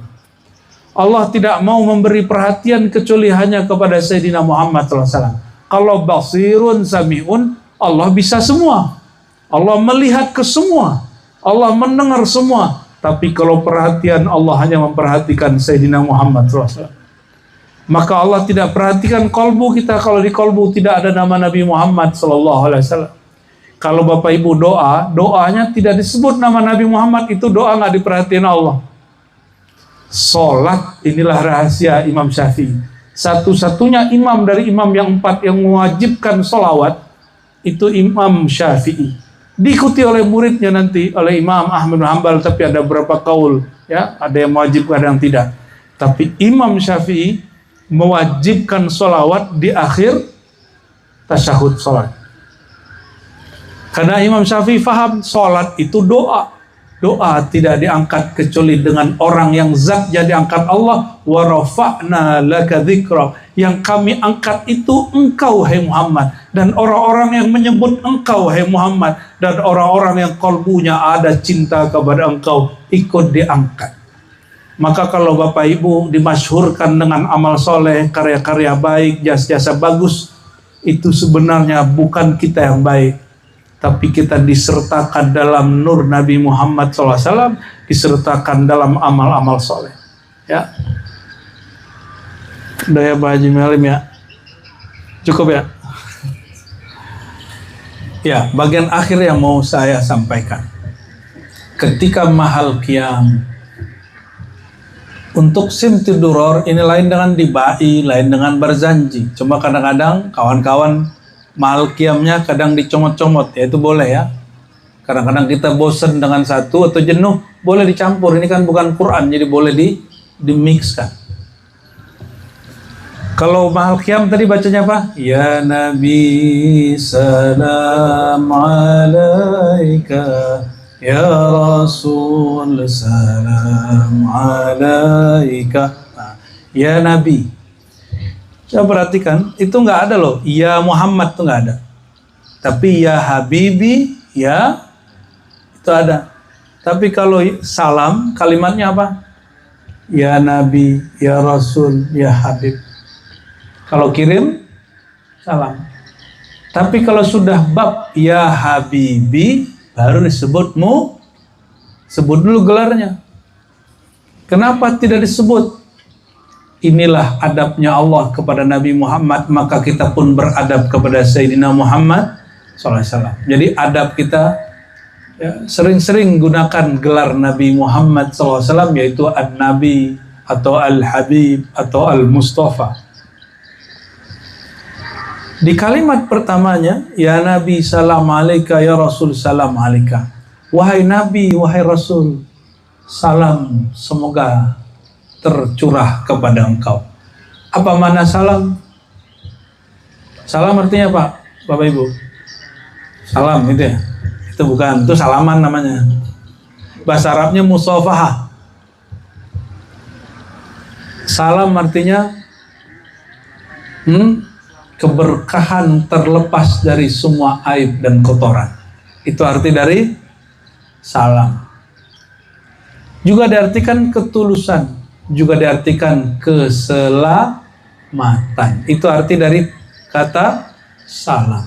Allah tidak mau memberi perhatian kecuali hanya kepada Sayyidina Muhammad SAW. Kalau basirun sami'un, Allah bisa semua. Allah melihat ke semua. Allah mendengar semua. Tapi kalau perhatian, Allah hanya memperhatikan Sayyidina Muhammad SAW. Maka Allah tidak perhatikan kolbu kita kalau di kolbu tidak ada nama Nabi Muhammad SAW. Kalau Bapak Ibu doanya tidak disebut nama Nabi Muhammad, itu doa nggak diperhatiin Allah. Sholat, inilah rahasia Imam Syafi'i. Satu-satunya imam dari imam yang 4 yang mewajibkan sholawat, itu Imam Syafi'i. Diikuti oleh muridnya nanti, oleh Imam Ahmad bin Hanbal, tapi ada beberapa kaul, ya, ada yang mewajibkan, ada yang tidak. Tapi Imam Syafi'i mewajibkan sholawat di akhir tasyahud sholat. Karena Imam Syafi'i faham sholat itu doa. Doa tidak diangkat kecuali dengan orang yang zatnya diangkat Allah. Wa rafa'na laka dzikra. Yang kami angkat itu engkau, hai Muhammad. Dan orang-orang yang menyebut engkau, hai Muhammad. Dan orang-orang yang kalbunya ada cinta kepada engkau, ikut diangkat. Maka kalau Bapak Ibu dimasyhurkan dengan amal soleh, karya-karya baik, jasa-jasa bagus, itu sebenarnya bukan kita yang baik, tapi kita disertakan dalam nur Nabi Muhammad SAW, disertakan dalam amal-amal soleh. Ya, udah ya Pak Haji Melim ya, cukup ya. Ya, bagian akhir yang mau saya sampaikan, ketika mahal qiyam. Untuk simtiduror ini lain dengan dibai, lain dengan berzanji. Cuma kadang-kadang kawan-kawan mahal qiyamnya kadang dicomot-comot, ya itu boleh ya. Kadang-kadang kita bosan dengan satu atau jenuh, boleh dicampur. Ini kan bukan Quran, jadi boleh dimixkan. Kalau mahal qiyam tadi bacanya apa? Ya Nabi salam alaika, ya Rasul salam alaika. Nah, ya Nabi. Coba perhatikan, itu nggak ada loh. Ya Muhammad itu nggak ada. Tapi ya Habibi, ya itu ada. Tapi kalau salam, kalimatnya apa? Ya Nabi, ya Rasul, ya Habib. Kalau kirim, salam. Tapi kalau sudah bab ya Habibi, baru disebutmu, sebut dulu gelarnya. Kenapa tidak disebut? Inilah adabnya Allah kepada Nabi Muhammad, maka kita pun beradab kepada Sayyidina Muhammad SAW. Jadi adab kita, ya, sering-sering gunakan gelar Nabi Muhammad SAW, yaitu An-Nabi atau Al-Habib atau Al-Mustafa. Di kalimat pertamanya, ya Nabi salam alaika, ya Rasul salam alaika. Wahai Nabi, wahai Rasul, salam semoga tercurah kepada engkau. Apa makna salam? Salam artinya apa, Bapak Ibu? Salam itu ya? Itu bukan, itu salaman namanya. Bahasa Arabnya musafahah. Salam artinya keberkahan terlepas dari semua aib dan kotoran. Itu arti dari salam. Juga diartikan ketulusan, juga diartikan keselamatan. Itu arti dari kata salam.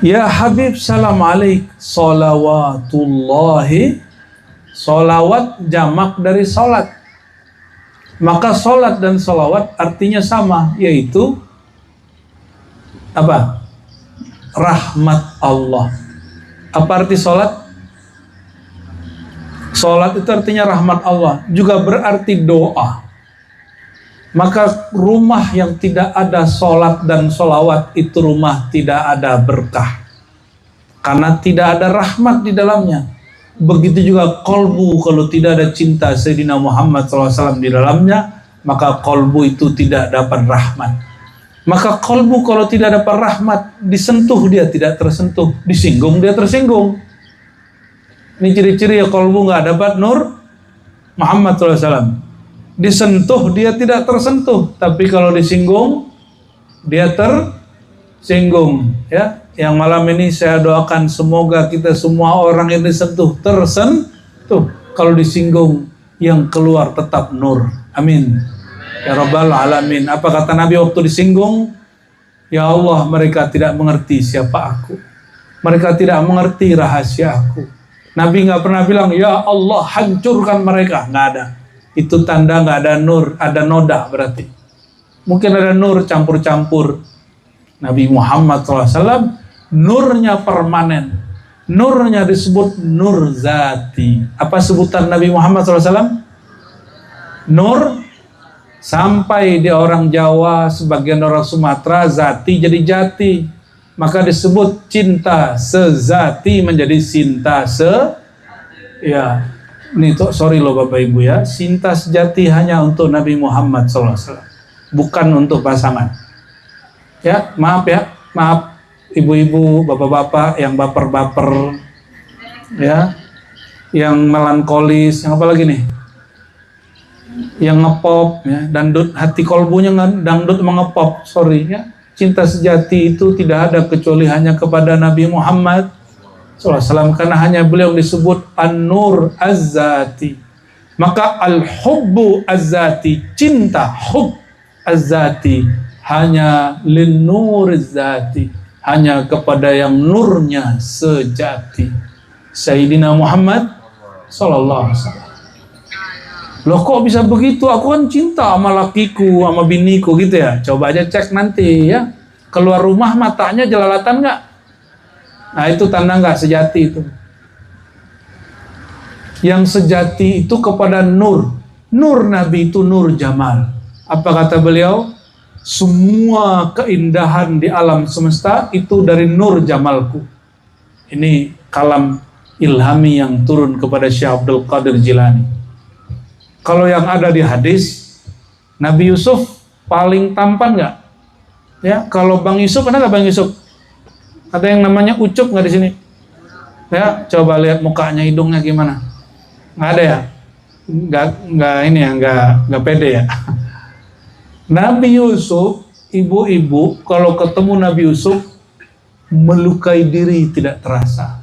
Ya Habib salam alaik, salawatullahi. Salawat jamak dari salat. Maka salat dan salawat artinya sama, yaitu apa? Rahmat Allah. Apa arti salat? Salat itu artinya rahmat Allah, juga berarti doa. Maka rumah yang tidak ada salat dan salawat itu rumah tidak ada berkah, karena tidak ada rahmat di dalamnya. Begitu juga kolbu, kalau tidak ada cinta Sayyidina Muhammad SAW di dalamnya, maka kolbu itu tidak dapat rahmat. Maka kolbu kalau tidak dapat rahmat, disentuh dia tidak tersentuh, disinggung dia tersinggung. Ini ciri-ciri ya kolbu nggak dapat nur Muhammad SAW. Disentuh dia tidak tersentuh, tapi kalau disinggung dia singgung, ya. Yang malam ini saya doakan semoga kita semua orang yang disentuh tersentuh. Kalau disinggung, yang keluar tetap nur. Amin. Ya Rabbal Alamin. Apa kata Nabi waktu disinggung? Ya Allah, mereka tidak mengerti siapa aku. Mereka tidak mengerti rahasia aku. Nabi nggak pernah bilang, ya Allah hancurkan mereka. Nggak ada. Itu tanda nggak ada nur, ada noda berarti. Mungkin ada nur campur-campur. Nabi Muhammad SAW, nurnya permanen. Nurnya disebut nur zati. Apa sebutan Nabi Muhammad SAW? Nur. Sampai di orang Jawa, sebagian orang Sumatera, zati jadi jati. Maka disebut cinta sezati menjadi cinta ya. Ini tuh, sorry loh Bapak Ibu ya, cinta sejati hanya untuk Nabi Muhammad SAW, bukan untuk pasangan. Ya, maaf ibu-ibu, bapak-bapak yang baper-baper, ya, yang melankolis, yang apa lagi nih, yang ngepop, ya, dangdut, hati kolbunya dangdut mengepop, sorry ya. Cinta sejati itu tidak ada kecuali hanya kepada Nabi Muhammad SAW, karena hanya beliau disebut An-Nur Az-Zati. Maka Al-Hubbu Az-Zati, cinta hub Az-Zati, hanya Lin-Nur Az-Zati, hanya kepada yang nurnya sejati, Sayyidina Muhammad SAW. Loh kok bisa begitu? Aku kan cinta sama lakiku, sama biniku gitu ya. Coba aja cek nanti ya. Keluar rumah matanya jelalatan nggak? Nah itu tanda nggak sejati itu. Yang sejati itu kepada nur. Nur Nabi itu nur jamal. Apa kata beliau? Semua keindahan di alam semesta itu dari nur jamalku. Ini kalam ilhami yang turun kepada Syekh Abdul Qadir Jilani. Kalau yang ada di hadis, Nabi Yusuf paling tampan nggak? Ya, kalau Bang Yusuf, ada nggak Bang Yusuf? Ada yang namanya Ucup nggak di sini? Ya, coba lihat mukanya, hidungnya gimana? Nggak ada ya? Nggak ini ya, nggak pede ya. Nabi Yusuf, ibu-ibu kalau ketemu Nabi Yusuf melukai diri tidak terasa.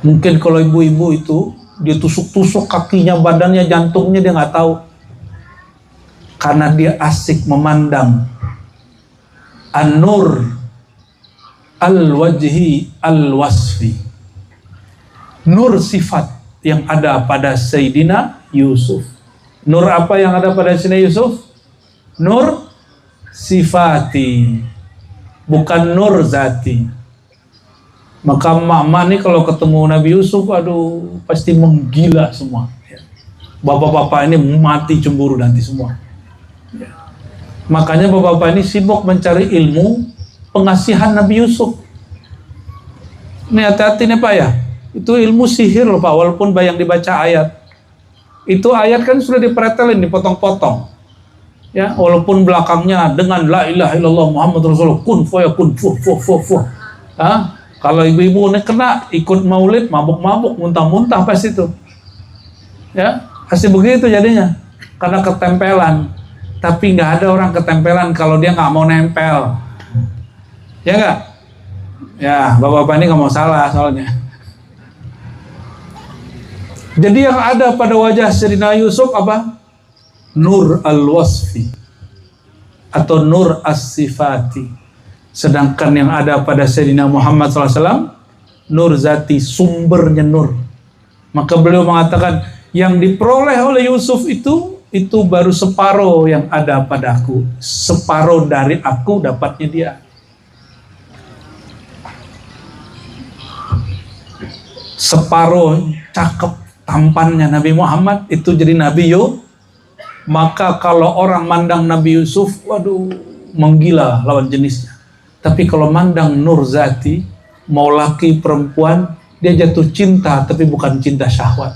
Mungkin kalau ibu-ibu itu dia tusuk-tusuk kakinya, badannya, jantungnya dia nggak tahu, karena dia asik memandang an-nur al-wajhi al-wasfi, nur sifat yang ada pada Sayyidina Yusuf. Nur apa yang ada pada Sayyidina Yusuf? Nur sifati, bukan nur zati. Maka mama nih kalau ketemu Nabi Yusuf, aduh pasti menggila semua. Bapak-bapak ini mati cemburu nanti semua. Makanya bapak-bapak ini sibuk mencari ilmu pengasihan Nabi Yusuf. Ini hati-hati nih Pak ya. Itu ilmu sihir loh Pak, walaupun yang dibaca ayat. Itu ayat kan sudah dipretelin, dipotong-potong. Ya, walaupun belakangnya dengan la ilaha illallah Muhammad Rasulullah kun fayakun fu. Kalau ibu-ibu ini kena ikut maulid, mabuk-mabuk, muntah-muntah pas itu. Ya, pasti begitu jadinya. Karena ketempelan. Tapi nggak ada orang ketempelan kalau dia nggak mau nempel. Ya nggak? Ya, bapak-bapak ini nggak mau salah soalnya. Jadi yang ada pada wajah Sayyidina Yusuf apa? Nur al-wasfi atau nur as-sifati. Sedangkan yang ada pada Sayyidina Muhammad SAW, nur zati, sumbernya nur. Maka beliau mengatakan, yang diperoleh oleh Yusuf itu baru separuh yang ada padaku. Separuh dari aku dapatnya dia. Separuh cakep tampannya Nabi Muhammad itu jadi Nabi Yusuf. Maka kalau orang mandang Nabi Yusuf, waduh, menggila lawan jenisnya. Tapi kalau mandang nur zati, mau laki perempuan, dia jatuh cinta tapi bukan cinta syahwat.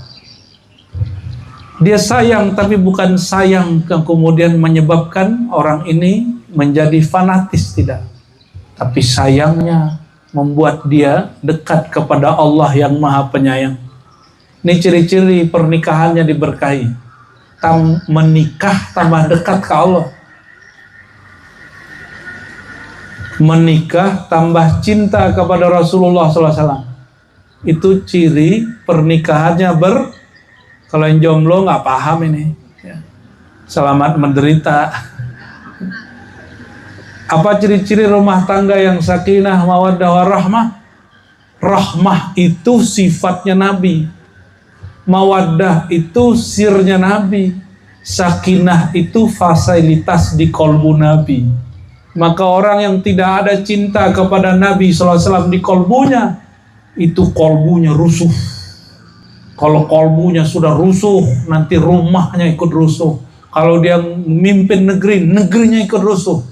Dia sayang tapi bukan sayang yang kemudian menyebabkan orang ini menjadi fanatis, tidak. Tapi sayangnya membuat dia dekat kepada Allah yang Maha Penyayang. Ini ciri-ciri pernikahannya diberkahi. Menikah tambah dekat ke Allah. Menikah tambah cinta kepada Rasulullah SAW. Itu ciri pernikahannya kalau yang jomblo nggak paham ini. Ya. Selamat menderita. Apa ciri-ciri rumah tangga yang sakinah, mawaddah, warahmah? Rahmah itu sifatnya Nabi. Mawaddah itu sirnya Nabi. Sakinah itu fasilitas di kolbu Nabi. Maka orang yang tidak ada cinta kepada Nabi SAW di kolbunya, itu kolbunya rusuh. Kalau kolbunya sudah rusuh, nanti rumahnya ikut rusuh. Kalau dia memimpin negeri, negerinya ikut rusuh.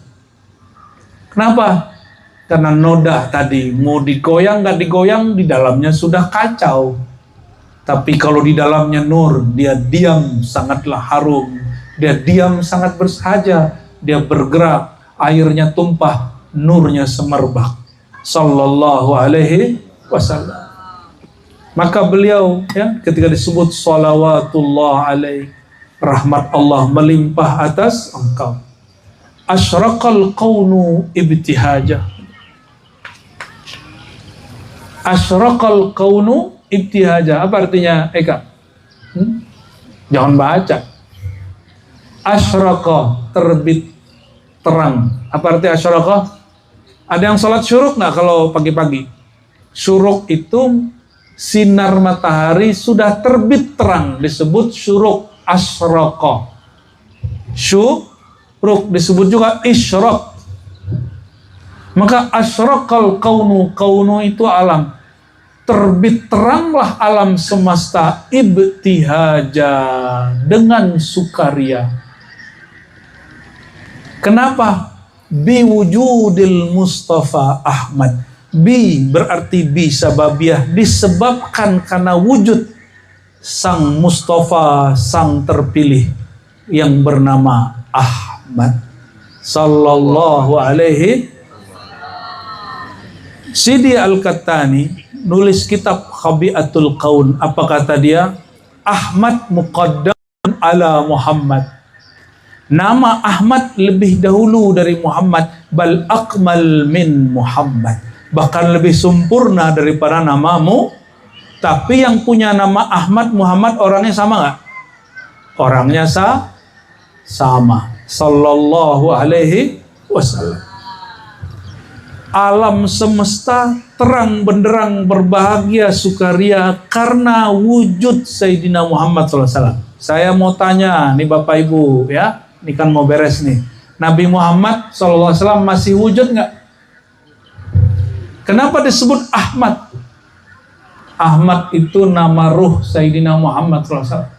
Kenapa? Karena noda tadi, mau digoyang nggak digoyang, di dalamnya sudah kacau. Tapi kalau di dalamnya nur, dia diam sangatlah harum. Dia diam sangat bersahaja. Dia bergerak, airnya tumpah, nurnya semerbak. Sallallahu alaihi wasallam. Maka beliau ya, ketika disebut salawatullah alaih, rahmat Allah melimpah atas engkau. Asyraqal kaunu ibtihaja. Asyraqal kaunu ibtihaja. Apa artinya, Eka? Jangan baca. Asyraqa, terbit terang. Apa arti asyraqa? Ada yang sholat syuruk nggak kalau pagi-pagi? Syuruk itu sinar matahari sudah terbit terang, disebut syuruk. Asyraqa. Syuruk disebut juga isyraq. Maka asyraqal kaunu, kaunu itu alam. Terbit teranglah alam semesta ibtihaja, dengan sukaria. Kenapa? Biwujudil Mustafa Ahmad. Bi berarti bi sababiyah, disebabkan karena wujud sang Mustafa, sang terpilih yang bernama Ahmad sallallahu alaihi. Sidi Al-Qattani nulis kitab Khabiatul Qaun. Apa kata dia? Ahmad muqaddam ala Muhammad. Nama Ahmad lebih dahulu dari Muhammad. Bal akmal min Muhammad. Bahkan lebih sempurna daripada namamu. Tapi yang punya nama Ahmad, Muhammad, orangnya sama nggak? Orangnya sama. Sallallahu alaihi wasallam. Alam semesta terang benderang, berbahagia, sukaria karena wujud Sayyidina Muhammad SAW. Saya mau tanya nih Bapak Ibu ya, ini kan mau beres nih. Nabi Muhammad SAW masih wujud nggak? Kenapa disebut Ahmad? Ahmad itu nama ruh Sayyidina Muhammad SAW.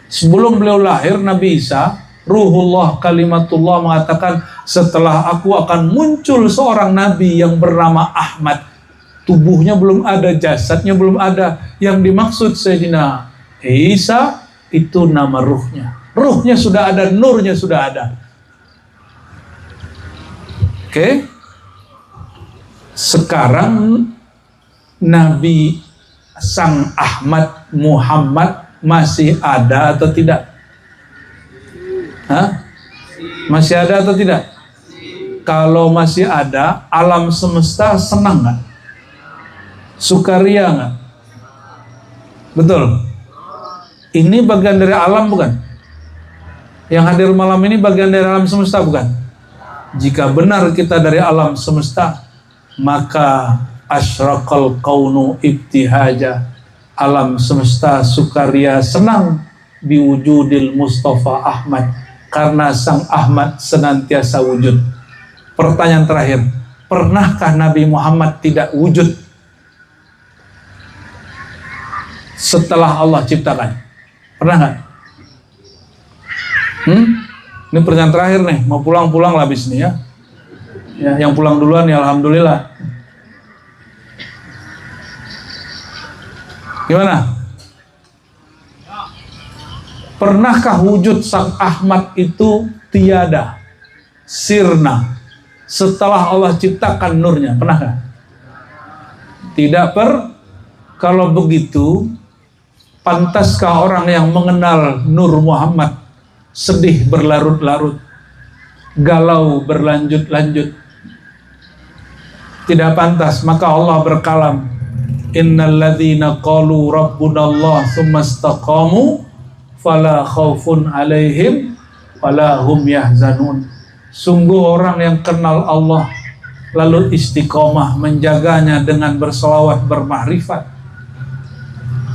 Sebelum beliau lahir, Nabi Isa, Ruhullah Kalimatullah mengatakan, setelah aku akan muncul seorang nabi yang bernama Ahmad. Tubuhnya belum ada, jasadnya belum ada. Yang dimaksud Sayyidina Isa itu nama ruhnya. Ruhnya sudah ada, nurnya sudah ada. Oke. Sekarang Nabi Sang Ahmad Muhammad masih ada atau tidak? Hah? Masih ada atau tidak? Kalau masih ada, alam semesta senang nggak? Sukaria nggak? Betul? Ini bagian dari alam bukan? Yang hadir malam ini bagian dari alam semesta bukan? Jika benar kita dari alam semesta, maka asyraqal kaunu ibtihaja, alam semesta sukaria senang biwujudil Mustafa Ahmad, karena Sang Ahmad senantiasa wujud. Pertanyaan terakhir, pernahkah Nabi Muhammad tidak wujud setelah Allah ciptakan? Pernah nggak? Ini pertanyaan terakhir nih, mau pulang-pulang lah habis ini ya. Ya, yang pulang duluan ya alhamdulillah. Gimana? Pernahkah wujud Sang Ahmad itu tiada, sirna, setelah Allah ciptakan nurnya? Pernahkah? Tidak Kalau begitu, pantaskah orang yang mengenal Nur Muhammad sedih berlarut-larut, galau berlanjut-lanjut, tidak pantas. Maka Allah berkalam, innal ladzina qalu rabbunallah tsumma istaqamu fala khaufun alaihim wala hum yahzanun. Sungguh orang yang kenal Allah lalu istiqomah menjaganya dengan berselawat, bermakrifat,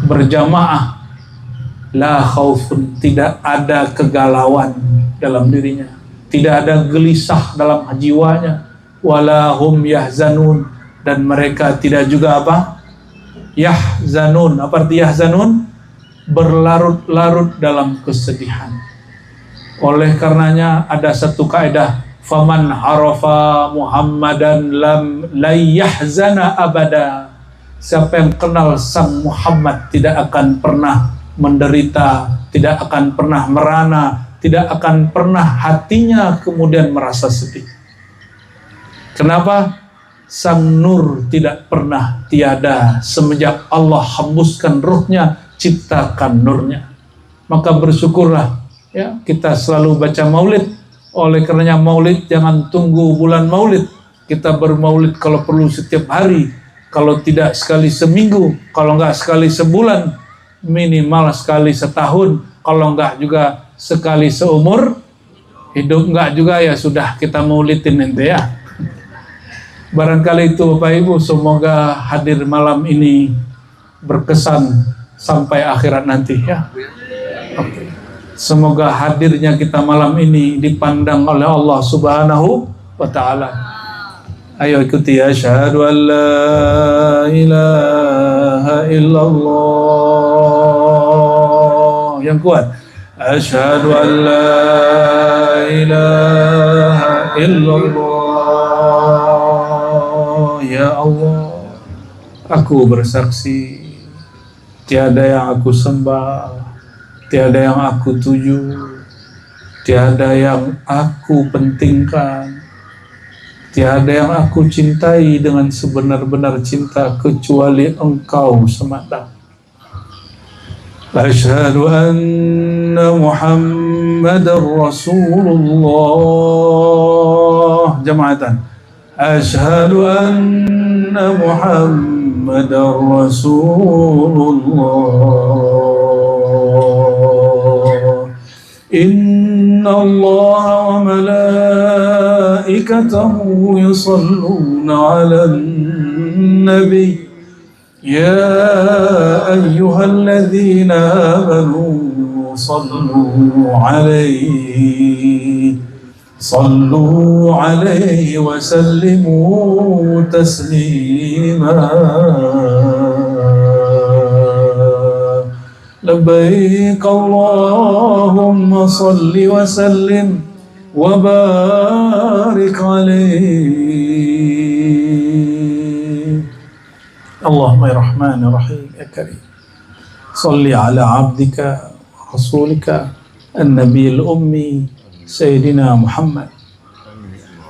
berjamaah, la khaufun, tidak ada kegalauan dalam dirinya, tidak ada gelisah dalam jiwanya, wala hum yahzanun, dan mereka tidak juga apa? Yahzanun. Apa arti yahzanun? Berlarut-larut dalam kesedihan. Oleh karenanya ada satu kaidah, faman arafa Muhammadan lam layahzana abada. Siapa yang kenal sang Muhammad tidak akan pernah menderita, tidak akan pernah merana, tidak akan pernah hatinya kemudian merasa sedih. Kenapa? Sang nur tidak pernah tiada semenjak Allah hembuskan ruhnya, ciptakan nurnya. Maka bersyukurlah ya, kita selalu baca maulid. Oleh karenanya maulid jangan tunggu bulan maulid. Kita bermaulid kalau perlu setiap hari, kalau tidak sekali seminggu, kalau enggak sekali sebulan, minimal sekali setahun, kalau enggak juga sekali seumur hidup. Enggak juga ya sudah kita maulidin ente ya. Barangkali itu Bapak Ibu, semoga hadir malam ini berkesan sampai akhirat nanti ya. Oke. Semoga hadirnya kita malam ini dipandang oleh Allah Subhanahu wa ta'ala. Ayo ikuti, asyhadu an la ilaha illallah. Yang kuat, asyhadu an la ilaha illallah. Ya Allah, aku bersaksi tiada yang aku sembah, tiada yang aku tuju, tiada yang aku pentingkan, tiada yang aku cintai dengan sebenar-benar cinta kecuali Engkau semata. Asyhadu anna Muhammadar Rasulullah. Jamaatan. Asyhadu anna Muhammadar Rasulullah. Inna Allah wa malaikatahu yusalluna 'alan nabi. Ya ayyuhalladzina amanu sallu 'alaihi wa sallimu taslima. Labbaik Allahumma salli wa sallim wa barik alaihi. Allahumma ya Rahman ya Rahim ya Karim, salli ala abdika rasulika an-nabiyil ummi Sayyidina Muhammad.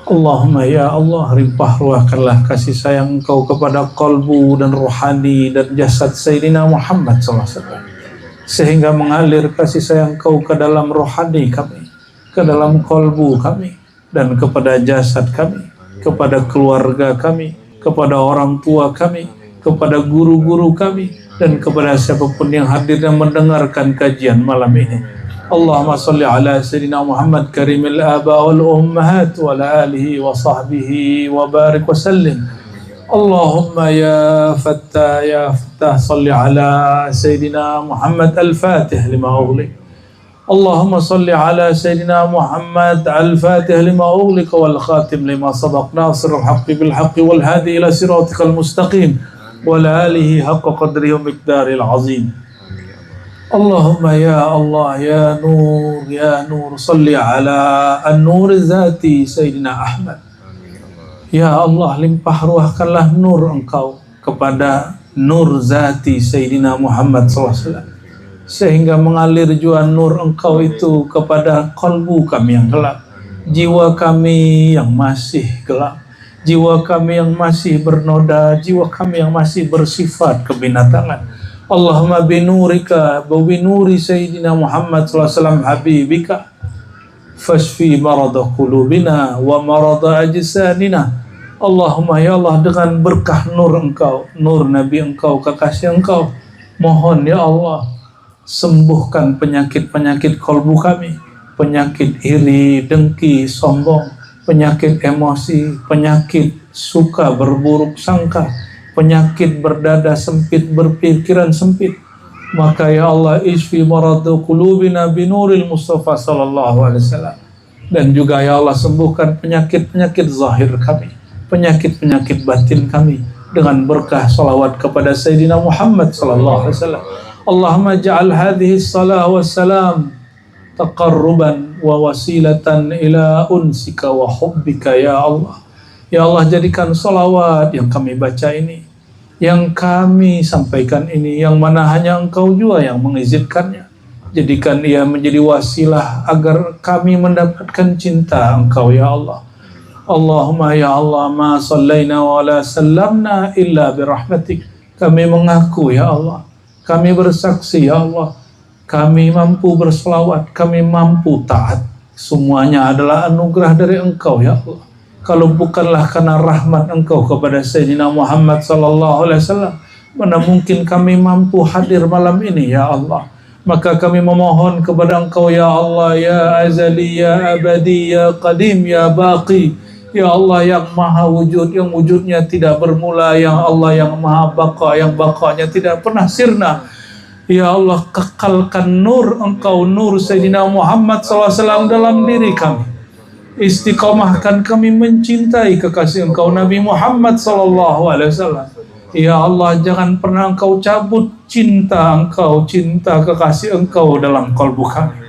Allahumma ya Allah, limpah ruahkanlah kasih sayang Engkau kepada kalbu dan rohani dan jasad Sayyidina Muhammad SAW, sehingga mengalir kasih sayang Engkau ke dalam rohani kami, ke dalam kalbu kami, dan kepada jasad kami, kepada keluarga kami, kepada orang tua kami, kepada guru-guru kami, dan kepada siapapun yang hadir dan mendengarkan kajian malam ini. Allahumma salli ala Sayyidina Muhammad karimil aba wal ummahat wa ala alihi wa sahbihi wa barik wa sallim. Allahumma ya fattah salli ala Sayyidina Muhammad al-fatih lima ughliq. Allahumma salli ala Sayyidina Muhammad al-fatih lima ughliq wal khatim lima sabaq, nasirul haqqi bil haqqi wal hadi ila siratikal mustaqim wa ala alihi haqqa qadrihi wa miqdaril azim. Allahumma ya Allah ya Nur salli ala an-nur zati Sayyidina Ahmad. Ya Allah, limpah ruahkanlah nur Engkau kepada nur zati Sayyidina Muhammad SAW, sehingga mengalir jua nur Engkau itu kepada kalbu kami yang gelap, jiwa kami yang masih gelap, jiwa kami yang masih bernoda, jiwa kami yang masih bersifat kebinatangan. Allahumma binurika wa binuri Sayyidina Muhammad SAW habibika fashfi marada qulubina wa marada ajsanina Allahumma ya Allah, dengan berkah nur Engkau, nur Nabi Engkau, kekasih Engkau, mohon ya Allah, sembuhkan penyakit-penyakit kolbu kami, penyakit iri, dengki, sombong, penyakit emosi, penyakit suka berburuk sangka, penyakit berdada sempit, berpikiran sempit. Maka ya Allah, isfi maradu qulubina binuril Mustafa sallallahu alaihi wasallam. Dan juga ya Allah, sembuhkan penyakit-penyakit zahir kami, penyakit-penyakit batin kami dengan berkah salawat kepada Sayyidina Muhammad sallallahu alaihi wasallam. Allahumma ja'al hadhihi salah wa salam taqarruban wa wasilatan ila unsika wa hubbika ya Allah. Ya Allah, jadikan salawat yang kami baca ini, yang kami sampaikan ini, yang mana hanya Engkau juga yang mengizinkannya, jadikan ia menjadi wasilah agar kami mendapatkan cinta Engkau ya Allah. Allahumma ya Allah, ma sallaina wa la sallamna illa birahmatik. Kami mengaku ya Allah, kami bersaksi ya Allah, kami mampu berselawat, kami mampu taat, semuanya adalah anugerah dari Engkau ya Allah. Kalau bukanlah karena rahmat Engkau kepada Sayyidina Muhammad sallallahu alaihi wasallam, mana mungkin kami mampu hadir malam ini ya Allah. Maka kami memohon kepada Engkau ya Allah, ya azali, ya abadi, ya qadim, ya baqi, ya Allah yang maha wujud, yang wujudnya tidak bermula, yang Allah yang maha baqa, yang baqanya tidak pernah sirna. Ya Allah, kekalkan nur Engkau, nur Sayyidina Muhammad SAW dalam diri kami. Istiqomahkan kami mencintai kekasih Engkau Nabi Muhammad SAW. Ya Allah, jangan pernah Engkau cabut cinta Engkau, cinta kekasih Engkau dalam kalbu kami.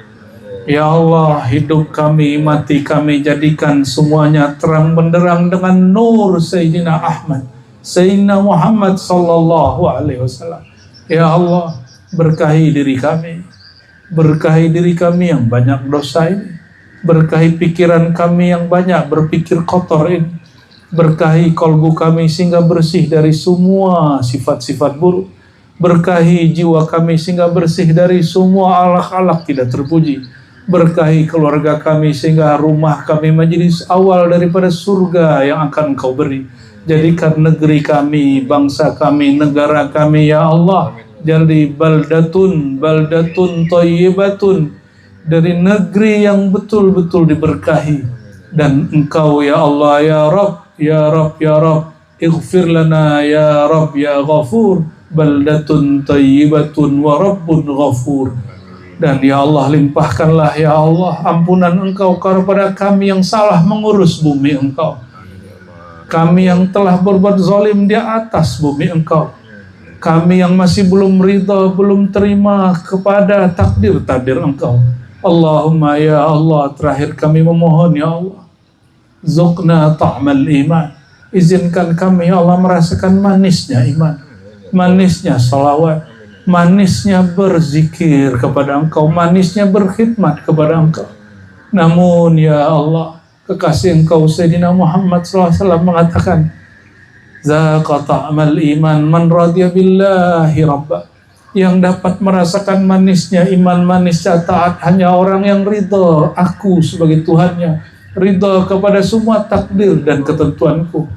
Ya Allah, hidup kami, mati kami, jadikan semuanya terang benderang dengan nur Sayyidina Ahmad, Sayyidina Muhammad sallallahu alaihi wasallam. Ya Allah, berkahi diri kami, berkahi diri kami yang banyak dosa ini, berkahi pikiran kami yang banyak berpikir kotor ini, berkahi kalbu kami sehingga bersih dari semua sifat-sifat buruk, berkahi jiwa kami sehingga bersih dari semua akhlak-akhlak tidak terpuji, berkahi keluarga kami sehingga rumah kami menjadi awal daripada surga yang akan Engkau beri. Jadikan negeri kami, bangsa kami, negara kami ya Allah, jadi baldatun thayyibatun, dari negeri yang betul-betul diberkahi. Dan Engkau ya Allah, ya Rabb, ya Rabb, ya Rabb, ighfir lana ya Rabb, ya Ghafur, baldatun thayyibatun wa Rabbun Ghafur. Dan ya Allah, limpahkanlah ya Allah ampunan Engkau kepada kami yang salah mengurus bumi Engkau, kami yang telah berbuat zalim di atas bumi Engkau, kami yang masih belum ridha, belum terima kepada takdir-takdir Engkau. Allahumma ya Allah, terakhir kami memohon ya Allah, zuqna ta'mal iman, izinkan kami ya Allah merasakan manisnya iman, manisnya salawat, manisnya berzikir kepada Engkau, manisnya berkhidmat kepada Engkau. Namun ya Allah, kekasih Engkau Sayyidina Muhammad SAW mengatakan, zaqa ta'mal iman man radiya billahi rabba. Yang dapat merasakan manisnya iman, manisnya taat hanya orang yang ridha aku sebagai Tuhannya, ridha kepada semua takdir dan ketentuanku.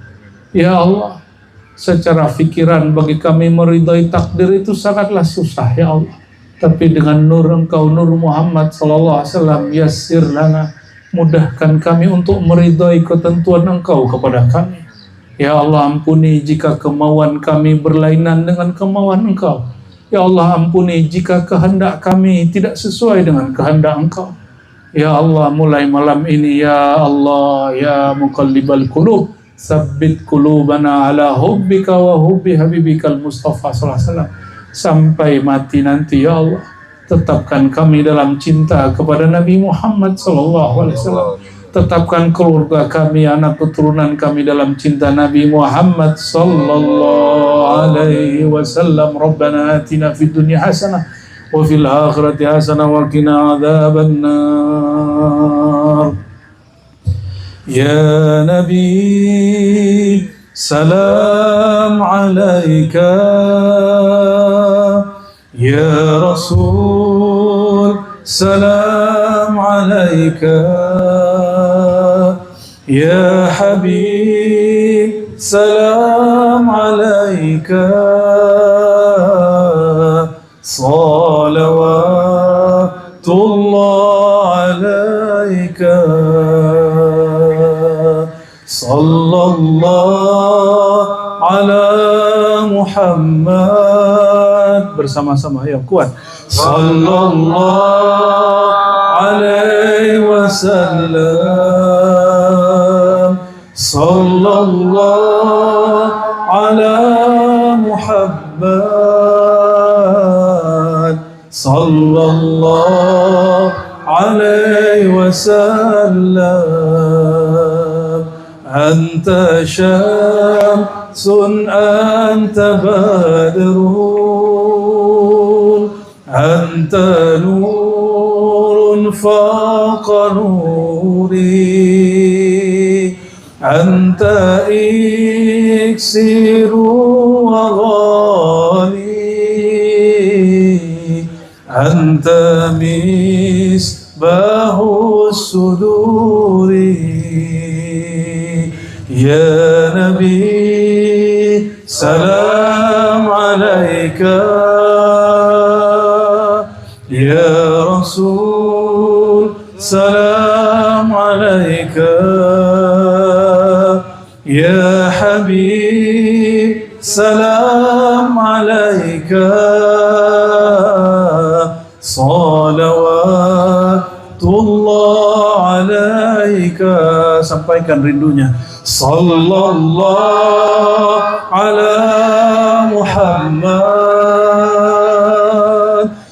Ya Allah, secara fikiran bagi kami meridai takdir itu sangatlah susah ya Allah. Tapi dengan nur Engkau, nur Muhammad sallallahu alaihi wasallam, yassir lana, mudahkan kami untuk meridai ketentuan Engkau kepada kami. Ya Allah, ampuni jika kemauan kami berlainan dengan kemauan Engkau. Ya Allah, ampuni jika kehendak kami tidak sesuai dengan kehendak Engkau. Ya Allah, mulai malam ini ya Allah, ya muqallibal qulub, sabbit qulubana ala hubbika wa hubbi habibikal Mustafa sallallahu alaihi wasallam. Sampai mati nanti ya Allah, tetapkan kami dalam cinta kepada Nabi Muhammad sallallahu alaihi wasallam. Tetapkan keluarga kami, anak keturunan kami dalam cinta Nabi Muhammad sallallahu alaihi wasallam. Rabbana atina fid dunya hasanah wa fil akhirati hasanah wa qina adzabannar. Ya Nabi, salam alaika, ya Rasul, salam alaika, ya Habib, salam alaika salawatullah alaika sallallahu ala Muhammad, bersama-sama yang kuat, sallallahu alaihi wasallam, sallallahu ala Muhammad, sallallahu alaihi wasallam. Anta syamsun anta badrun anta nurun faqa nuri anta iksiru wa ghali anta misbahu suduri. Ya Nabi, salam alaika. Ya Rasul, salam alaika. Ya Habib, salam alaika. Salawatullah alaika. Sampaikan rindunya. Sallallahu ala Muhammad,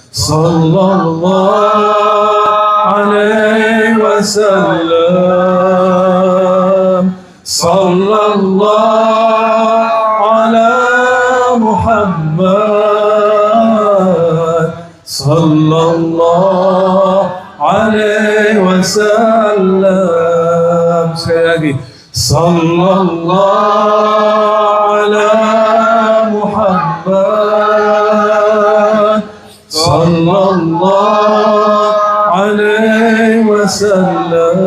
sallallahu alaihi wasallam, sallallahu ala Muhammad, sallallahu alaihi wasallam. Sekali lagi. Sallallahu ala Muhammad, sallallahu alaihi wasallam,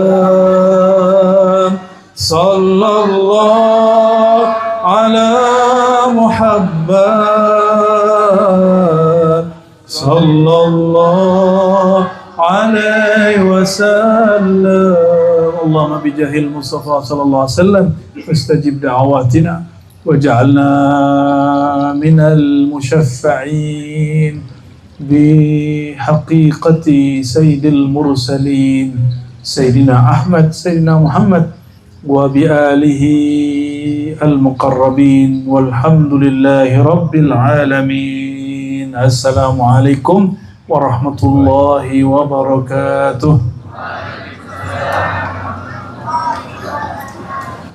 sallallahu ala Muhammad, sallallahu alaihi wasallam. Allahumma bijahil Mustafa sallallahu alaihi wasallam fastajib da'awatina waj'alna minal musyaffa'in bihaqiqati sayyidil mursalin Sayyidina Ahmad Sayyidina Muhammad wa bi alihi al-muqarrabin walhamdulillahi rabbil alamin. Assalamualaikum warahmatullahi wabarakatuh.